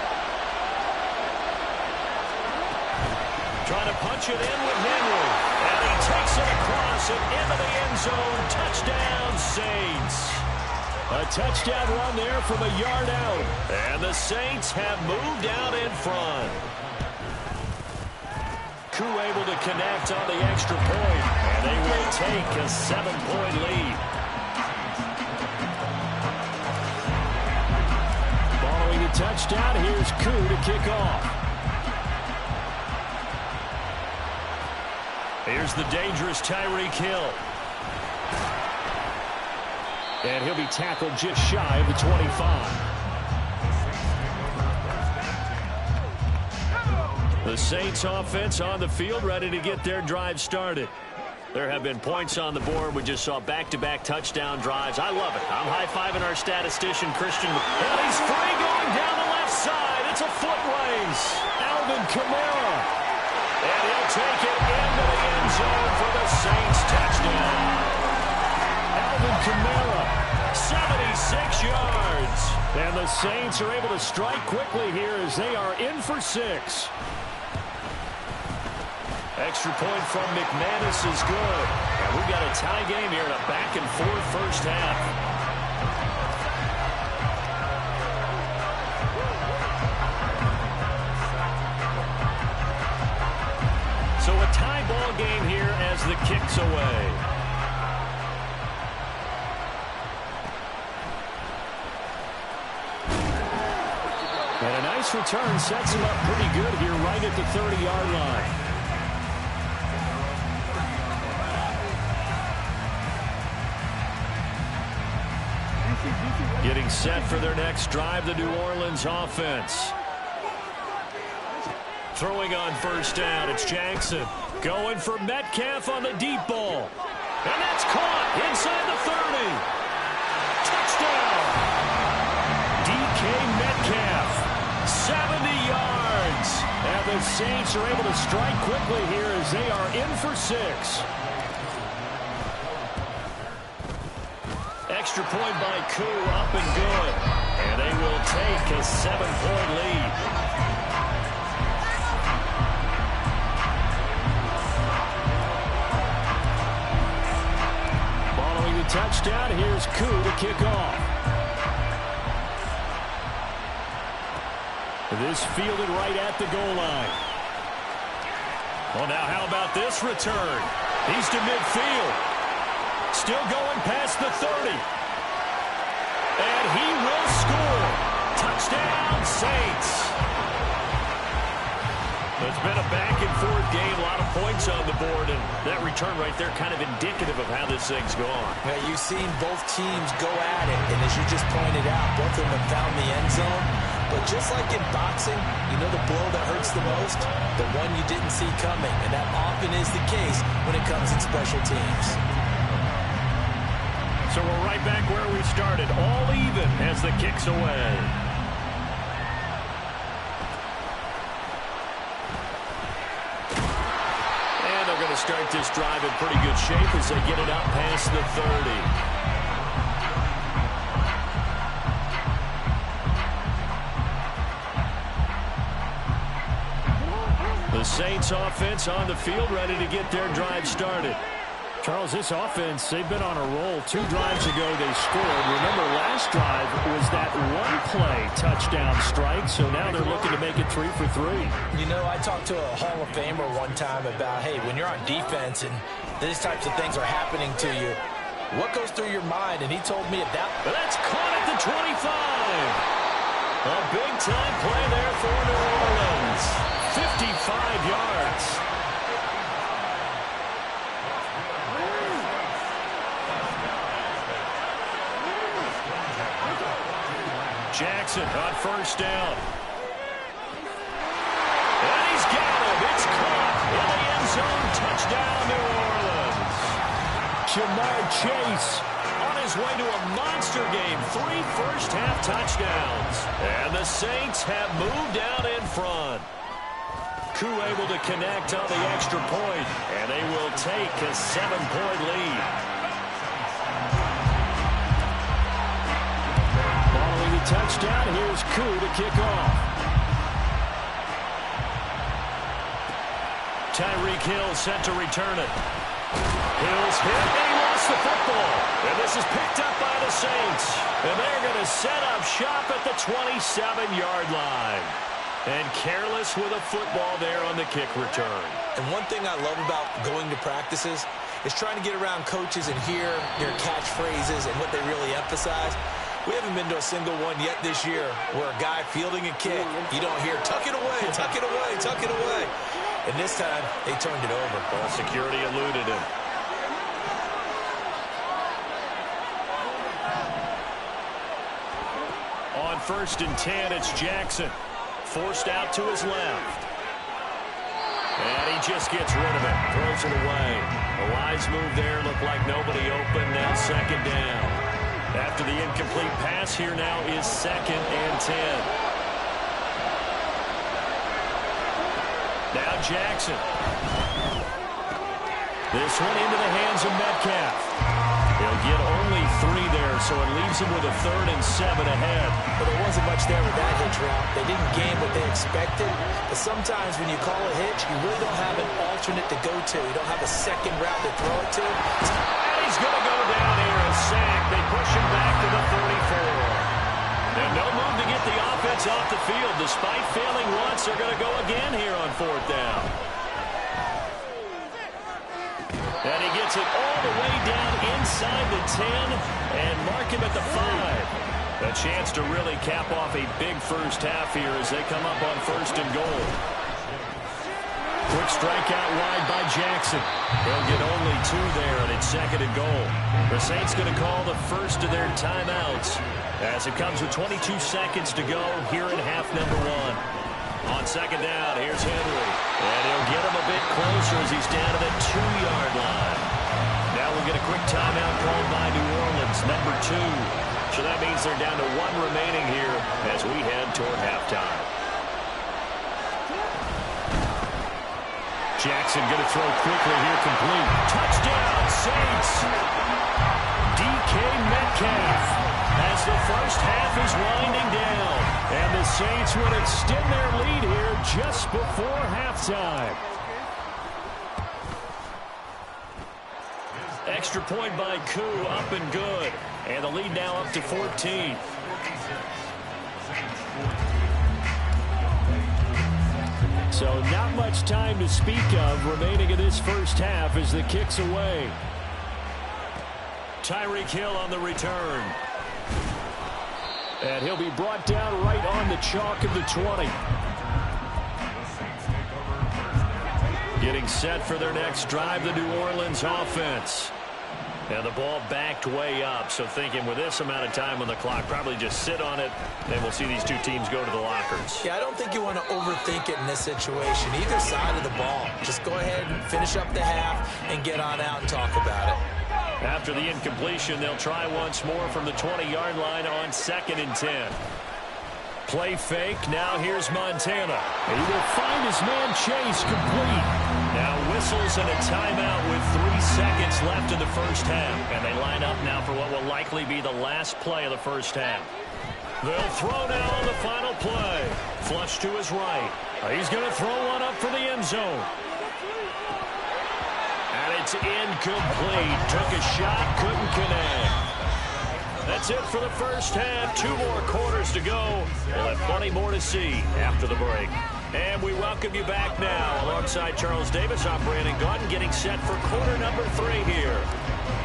Trying to punch it in with Henry. And he takes it across and into the end zone. Touchdown, Saints. A touchdown run there from a yard out. And the Saints have moved out in front. Koo able to connect on the extra point. And they will take a 7-point lead. Following the touchdown, here's Koo to kick off. Here's the dangerous Tyreek Hill. And he'll be tackled just shy of the 25. The Saints offense on the field, ready to get their drive started. There have been points on the board. We just saw back-to-back touchdown drives. I love it. I'm high-fiving our statistician, Christian. And he's free going down the left side. It's a foot race. Alvin Kamara. And he'll take it into the end zone for the Saints touchdown. Alvin Kamara, 76 yards. And the Saints are able to strike quickly here as they are in for 6. Extra point from McManus is good. And we've got a tie game here in a back-and-forth first half. So a tie ball game here as the kick's away. And a nice return sets him up pretty good here right at the 30-yard line. Getting set for their next drive, the New Orleans offense. Throwing on first down, it's Jackson. Going for Metcalf on the deep ball. And that's caught inside the 30. Touchdown. DK Metcalf, 70 yards. And the Saints are able to strike quickly here as they are in for 6. Extra point by Koo, up and good. And they will take a 7-point lead. Following the touchdown, here's Koo to kick off. This fielded right at the goal line. Well, now how about this return? He's to midfield. Still going past the 30. And he will score. Touchdown, Saints. It's been a back-and-forth game, a lot of points on the board, and that return right there kind of indicative of how this thing's gone. Yeah, you've seen both teams go at it, and as you just pointed out, both of them have found the end zone. But just like in boxing, you know the blow that hurts the most? The one you didn't see coming, and that often is the case when it comes in special teams. So we're right back where we started, all even as the kick's away. And they're going to start this drive in pretty good shape as they get it up past the 30. The Saints offense on the field ready to get their drive started. Charles, this offense, they've been on a roll. 2 drives ago they scored. Remember, last drive was that one-play touchdown strike, so now they're looking to make it 3 for 3. You know, I talked to a Hall of Famer one time about, hey, when you're on defense and these types of things are happening to you, what goes through your mind? And he told me about... But that's caught at the 25. A big-time play there for New Orleans. 55 yards. Jackson on first down. And he's got him. It's caught in the end zone. Touchdown, New Orleans. Jamar Chase On his way to a monster game. 3 first-half touchdowns. And the Saints have moved out in front. Koo able to connect on the extra point, and they will take a 7-point lead. following the touchdown. Here's Koo to kick off. Tyreek Hill set to return it. Hill's hit, and he lost the football. And this is picked up by the Saints. And they're going to set up shop at the 27-yard line. And careless with a football there on the kick return. And one thing I love about going to practices is trying to get around coaches and hear their catchphrases and what they really emphasize. We haven't been to a single one yet this year where a guy fielding a kick, you don't hear, tuck it away, tuck it away, tuck it away. And this time, they turned it over. Well, security eluded him. On 1st and 10, it's Jackson. Forced out to his left. And he just gets rid of it. Throws it away. A wise move there. Looked like nobody open. Now 2nd down. After the incomplete pass, here now is 2nd and 10. Now Jackson. This one into the hands of Metcalf. He'll get only 3 there, so it leaves him with a 3rd and 7 ahead. But there wasn't much there with that hitch route. They didn't gain what they expected. But sometimes when you call a hitch, you really don't have an alternate to go to. You don't have a second route to throw it to. And he's going to go down here, a sack. They push him back to the 34. And no move to get the offense off the field. Despite failing once, they're going to go again here on 4th down. And he gets it all the way down inside the 10 and mark him at the 5. A chance to really cap off a big first half here as they come up on 1st and goal. Quick strike out wide by Jackson. He'll get only 2 there, and it's 2nd and goal. The Saints going to call the first of their timeouts as it comes with 22 seconds to go here in half number 1. On 2nd down, here's Henry. And he'll get him a bit closer as he's down to the 2-yard line. Now we'll get a quick timeout called by New Orleans, number 2. So that means they're down to 1 remaining here as we head toward halftime. Jackson going to throw quickly here, complete. Touchdown, Saints! DK Metcalf as the first half is winding down. And the Saints would extend their lead here just before halftime. Extra point by Koo, up and good. And the lead now up to 14. So not much time to speak of remaining in this first half as the kick's away. Tyreek Hill on the return. And he'll be brought down right on the chalk of the 20. Getting set for their next drive, the New Orleans offense. And the ball backed way up, so thinking with this amount of time on the clock, probably just sit on it, and we'll see these two teams go to the lockers. Yeah, I don't think you want to overthink it in this situation. Either side of the ball. Just go ahead and finish up the half and get on out and talk about it. After the incompletion, they'll try once more from the 20-yard line on 2nd and 10. Play fake. Now here's Montana. He will find his man Chase complete. Now whistles and a timeout with 3 seconds left in the first half. And they line up now for what will likely be the last play of the first half. They'll throw now on the final play. Flush to his right. He's going to throw one up for the end zone. And it's incomplete. Took a shot, couldn't connect. That's it for the first half. 2 more quarters to go. We'll have plenty more to see after the break. And we welcome you back now. Alongside Charles Davis, I'm Brandon Gaudin, getting set for quarter number 3 here.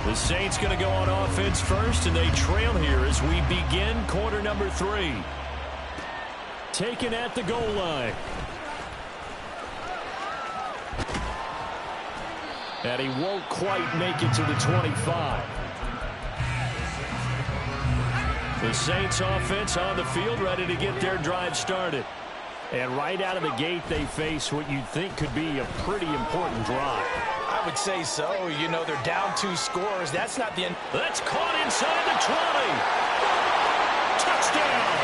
The Saints going to go on offense first, and they trail here as we begin quarter number 3. Taken at the goal line. And he won't quite make it to the 25. The Saints offense on the field, ready to get their drive started. And right out of the gate, they face what you'd think could be a pretty important drive. I would say so. You know, they're down 2 scores. That's not the end. That's caught inside the 20. Touchdown!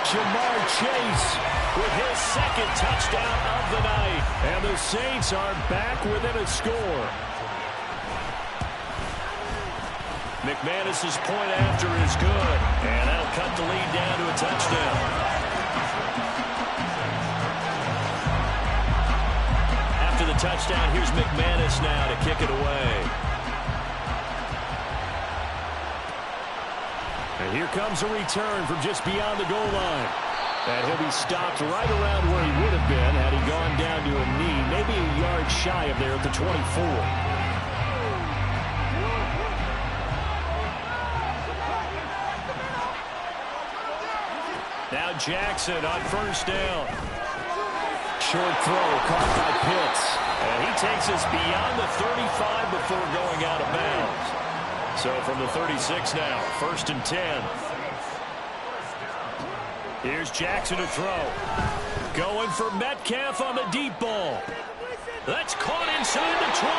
Jamar Chase with his 2nd touchdown of the night. And the Saints are back within a score. McManus's point after is good. And that'll cut the lead down to a touchdown. After the touchdown, here's McManus now to kick it away. And here comes a return from just beyond the goal line. And he'll be stopped right around where he would have been had he gone down to a knee, maybe a yard shy of there at the 24. Now Jackson on first down. Short throw caught by Pitts. And he takes us beyond the 35 before going out of bounds. So from the 36 now, 1st and 10. Here's Jackson to throw. Going for Metcalf on the deep ball. That's caught inside the 20.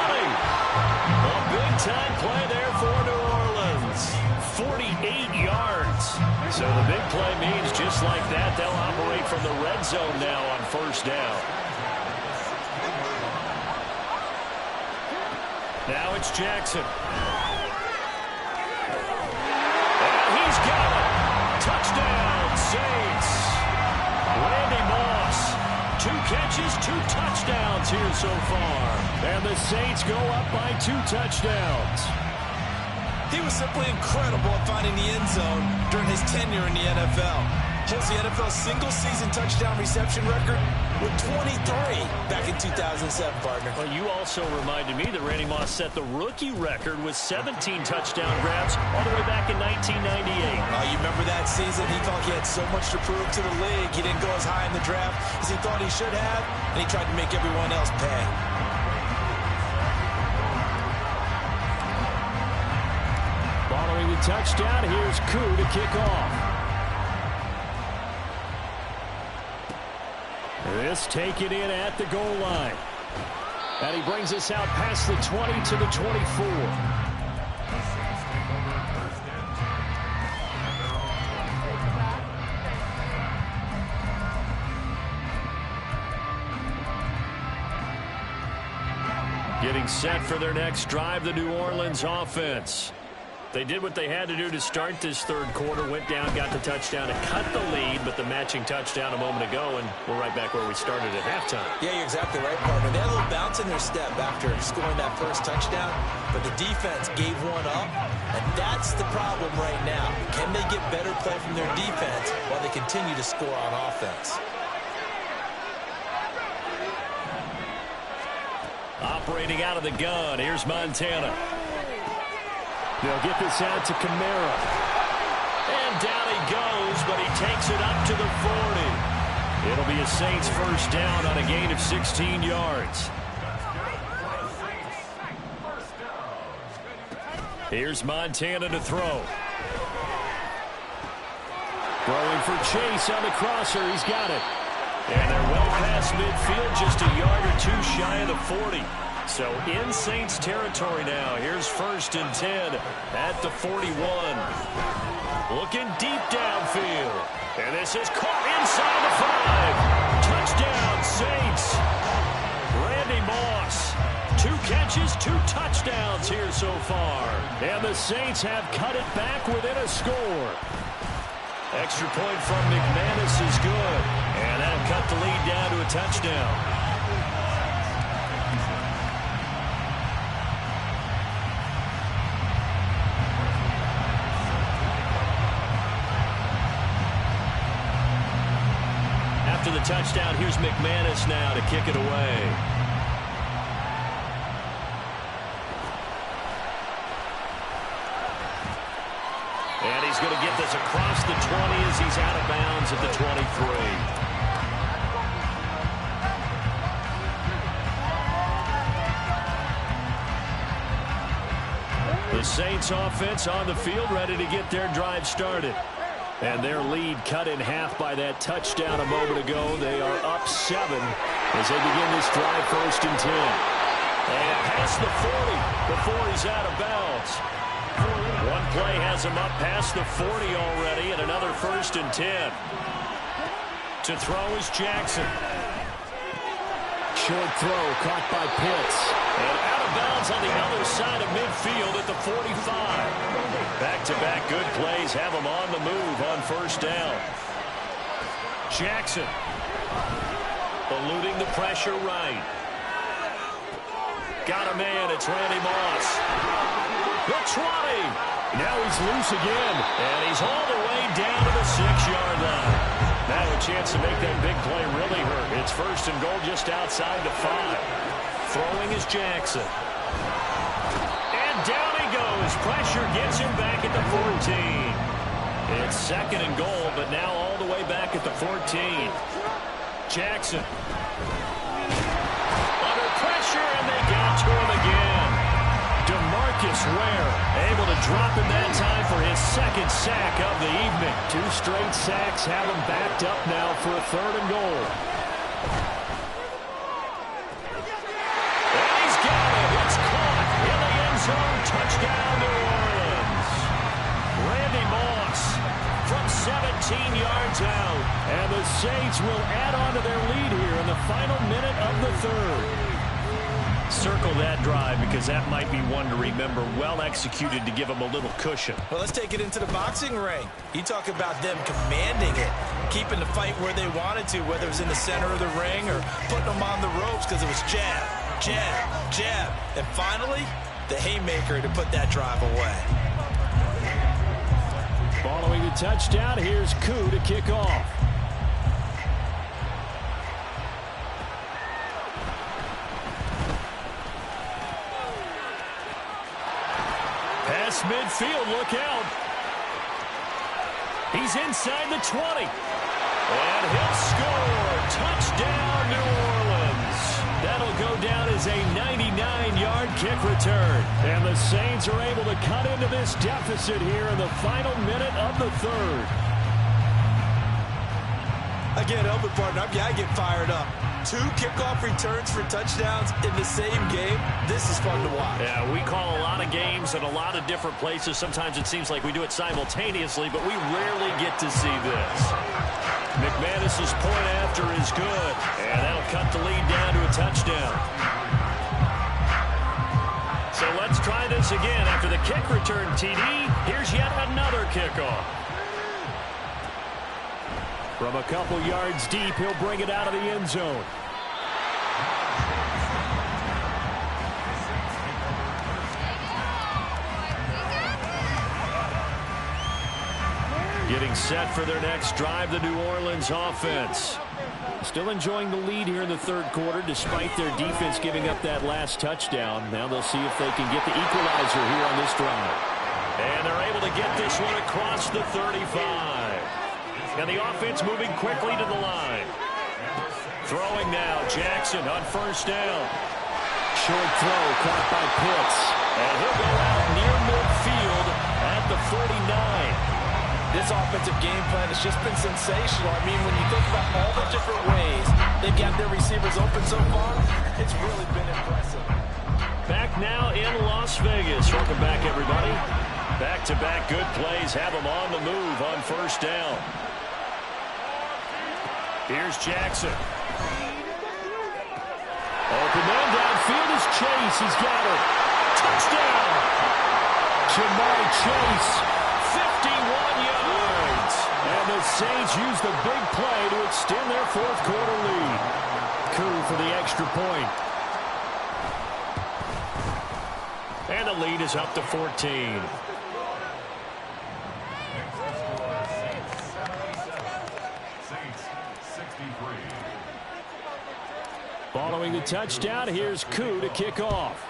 A big-time play there for New Orleans. 48 yards. So the big play means just like that, they'll operate from the red zone now on first down. Now it's Jackson. And he's got it. Touchdown, Saints. Randy Moss. 2 catches, 2 touchdowns here so far. And the Saints go up by 2 touchdowns. He was simply incredible at finding the end zone during his tenure in the NFL. Holds the NFL's single-season touchdown reception record with 23 back in 2007, partner. Well, you also reminded me that Randy Moss set the rookie record with 17 touchdown grabs all the way back in 1998. You remember that season? He thought he had so much to prove to the league. He didn't go as high in the draft as he thought he should have, and he tried to make everyone else pay. Following the touchdown, here's Koo to kick off. This taken in at the goal line. And he brings us out past the 20 to the 24. Getting set for their next drive, the New Orleans offense. They did what they had to do to start this 3rd quarter, went down, got the touchdown to cut the lead, but the matching touchdown a moment ago, and we're right back where we started at halftime. Yeah, you're exactly right, partner. They had a little bounce in their step after scoring that first touchdown, but the defense gave one up, and that's the problem right now. Can they get better play from their defense while they continue to score on offense? Operating out of the gun, here's Montana. They'll get this out to Kamara. And down he goes, but he takes it up to the 40. It'll be a Saints first down on a gain of 16 yards. Here's Montana to throw. Throwing for Chase on the crosser. He's got it. And they're well past midfield, just a yard or two shy of the 40. So in Saints territory now. Here's 1st and 10 at the 41. Looking deep downfield. And this is caught inside the 5. Touchdown, Saints. Randy Moss. 2 catches, 2 touchdowns here so far. And the Saints have cut it back within a score. Extra point from McManus is good. And that'll cut the lead down to a touchdown. After the touchdown, here's McManus now to kick it away. And he's going to get this across the 20 as he's out of bounds at the 23. The Saints offense on the field, ready to get their drive started. And their lead cut in half by that touchdown a moment ago. They are up 7 as they begin this drive, 1st and 10. And past the 40 before he's out of bounds. One play has him up past the 40 already, and another 1st and 10. To throw is Jackson. Short throw caught by Pitts. And out of bounds on the other side of midfield at the 45. Back-to-back good plays have him on the move on 1st down. Jackson eluding the pressure right. Got a man, it's Randy Moss. The 20. Now he's loose again. And he's all the way down to the 6-yard line. Now a chance to make that big play really hurt. It's 1st and goal just outside the 5. Throwing is Jackson. And down he goes. Pressure gets him back at the 14. It's 2nd and goal, but now all the way back at the 14. Jackson. Under pressure, and they got to him again. DeMarcus Ware able to drop him that time for his 2nd sack of the evening. 2 straight sacks have him backed up now for a 3rd and goal. And he's got it. It's caught in the end zone. Touchdown, New Orleans. Randy Moss from 17 yards out. And the Saints will add on to their lead here in the final minute of the 3rd. Circle that drive because that might be one to remember. Well executed to give them a little cushion. Well, let's take it into the boxing ring. You talk about them commanding it, keeping the fight where they wanted to, whether it was in the center of the ring or putting them on the ropes because it was jab, jab, jab. And finally, the haymaker to put that drive away. Following the touchdown, here's Koo to kick off. Past midfield, look out. He's inside the 20. And he'll score. Touchdown, New Orleans. That'll go down as a 99-yard kick return. And the Saints are able to cut into this deficit here in the final minute of the 3rd. Again, Elvin partner, I get fired up. 2 kickoff returns for touchdowns in the same game. This is fun to watch. Yeah, we call a lot of games in a lot of different places. Sometimes it seems like we do it simultaneously, but we rarely get to see this. McManus's point after is good, and that'll cut the lead down to a touchdown. So let's try this again. After the kick return TD, here's yet another kickoff. From a couple yards deep, he'll bring it out of the end zone. Getting set for their next drive, the New Orleans offense. Still enjoying the lead here in the 3rd quarter, despite their defense giving up that last touchdown. Now they'll see if they can get the equalizer here on this drive. And they're able to get this one across the 35. And the offense moving quickly to the line. Throwing now, Jackson on 1st down. Short throw caught by Pitts. And he'll go out near midfield at the 49. This offensive game plan has just been sensational. I mean, when you think about all the different ways they've got their receivers open so far, it's really been impressive. Back now in Las Vegas. Welcome back, everybody. Back-to-back good plays have them on the move on first down. Here's Jackson. Open man downfield is Chase. He's got it. Touchdown. Jamar Chase, 51 yards. And the Saints use the big play to extend their fourth quarter lead. Coup for the extra point. And the lead is up to 14. Following the touchdown, here's Coup to kick off.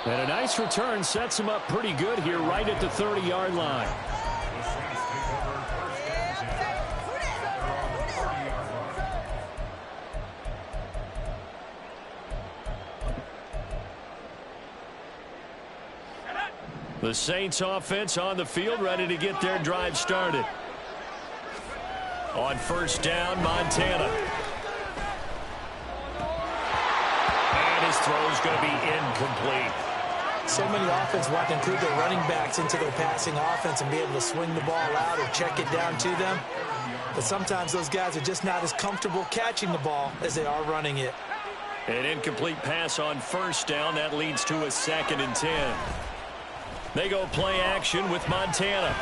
And a nice return sets him up pretty good here right at the 30-yard line. The Saints offense on the field, ready to get their drive started. On first down, Montana. And his throw's going to be incomplete. So many offenses want to include their running backs into their passing offense and be able to swing the ball out or check it down to them. But sometimes those guys are just not as comfortable catching the ball as they are running it. An incomplete pass on first down. That leads to a 2nd and 10. They go play action with Montana.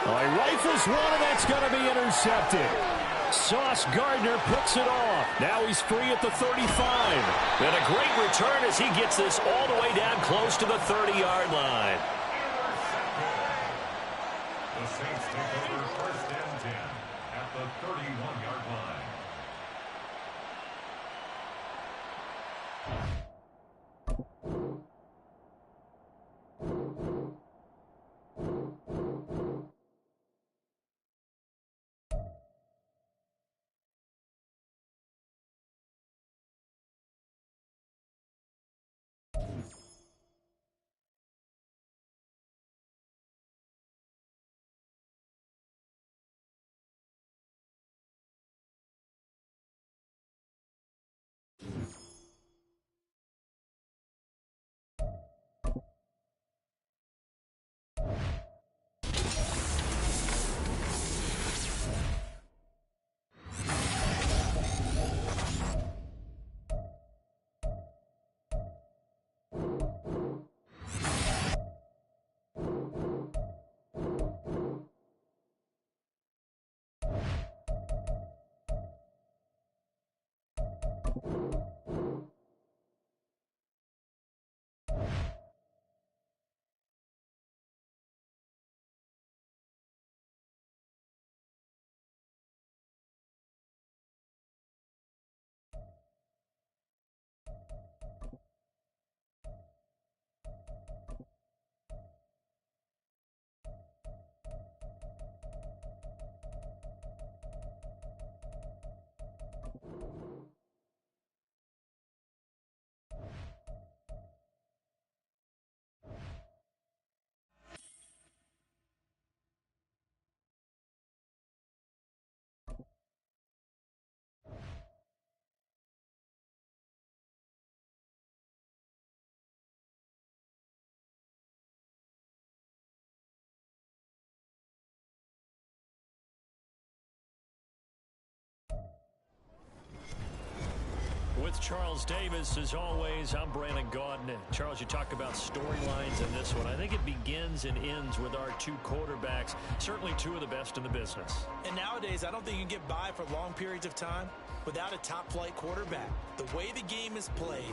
Oh, he rifles one, and that's going to be intercepted. Sauce Gardner picks it off. Now he's free at the 35. And a great return as he gets this all the way down close to the 30-yard line. The Saints take over first and 10 at the 31-yard line. With Charles Davis, as always, I'm Brandon Gaudin. Charles, you talk about storylines in this one. I think it begins and ends with our two quarterbacks, certainly two of the best in the business. And nowadays, I don't think you can get by for long periods of time without a top-flight quarterback. The way the game is played,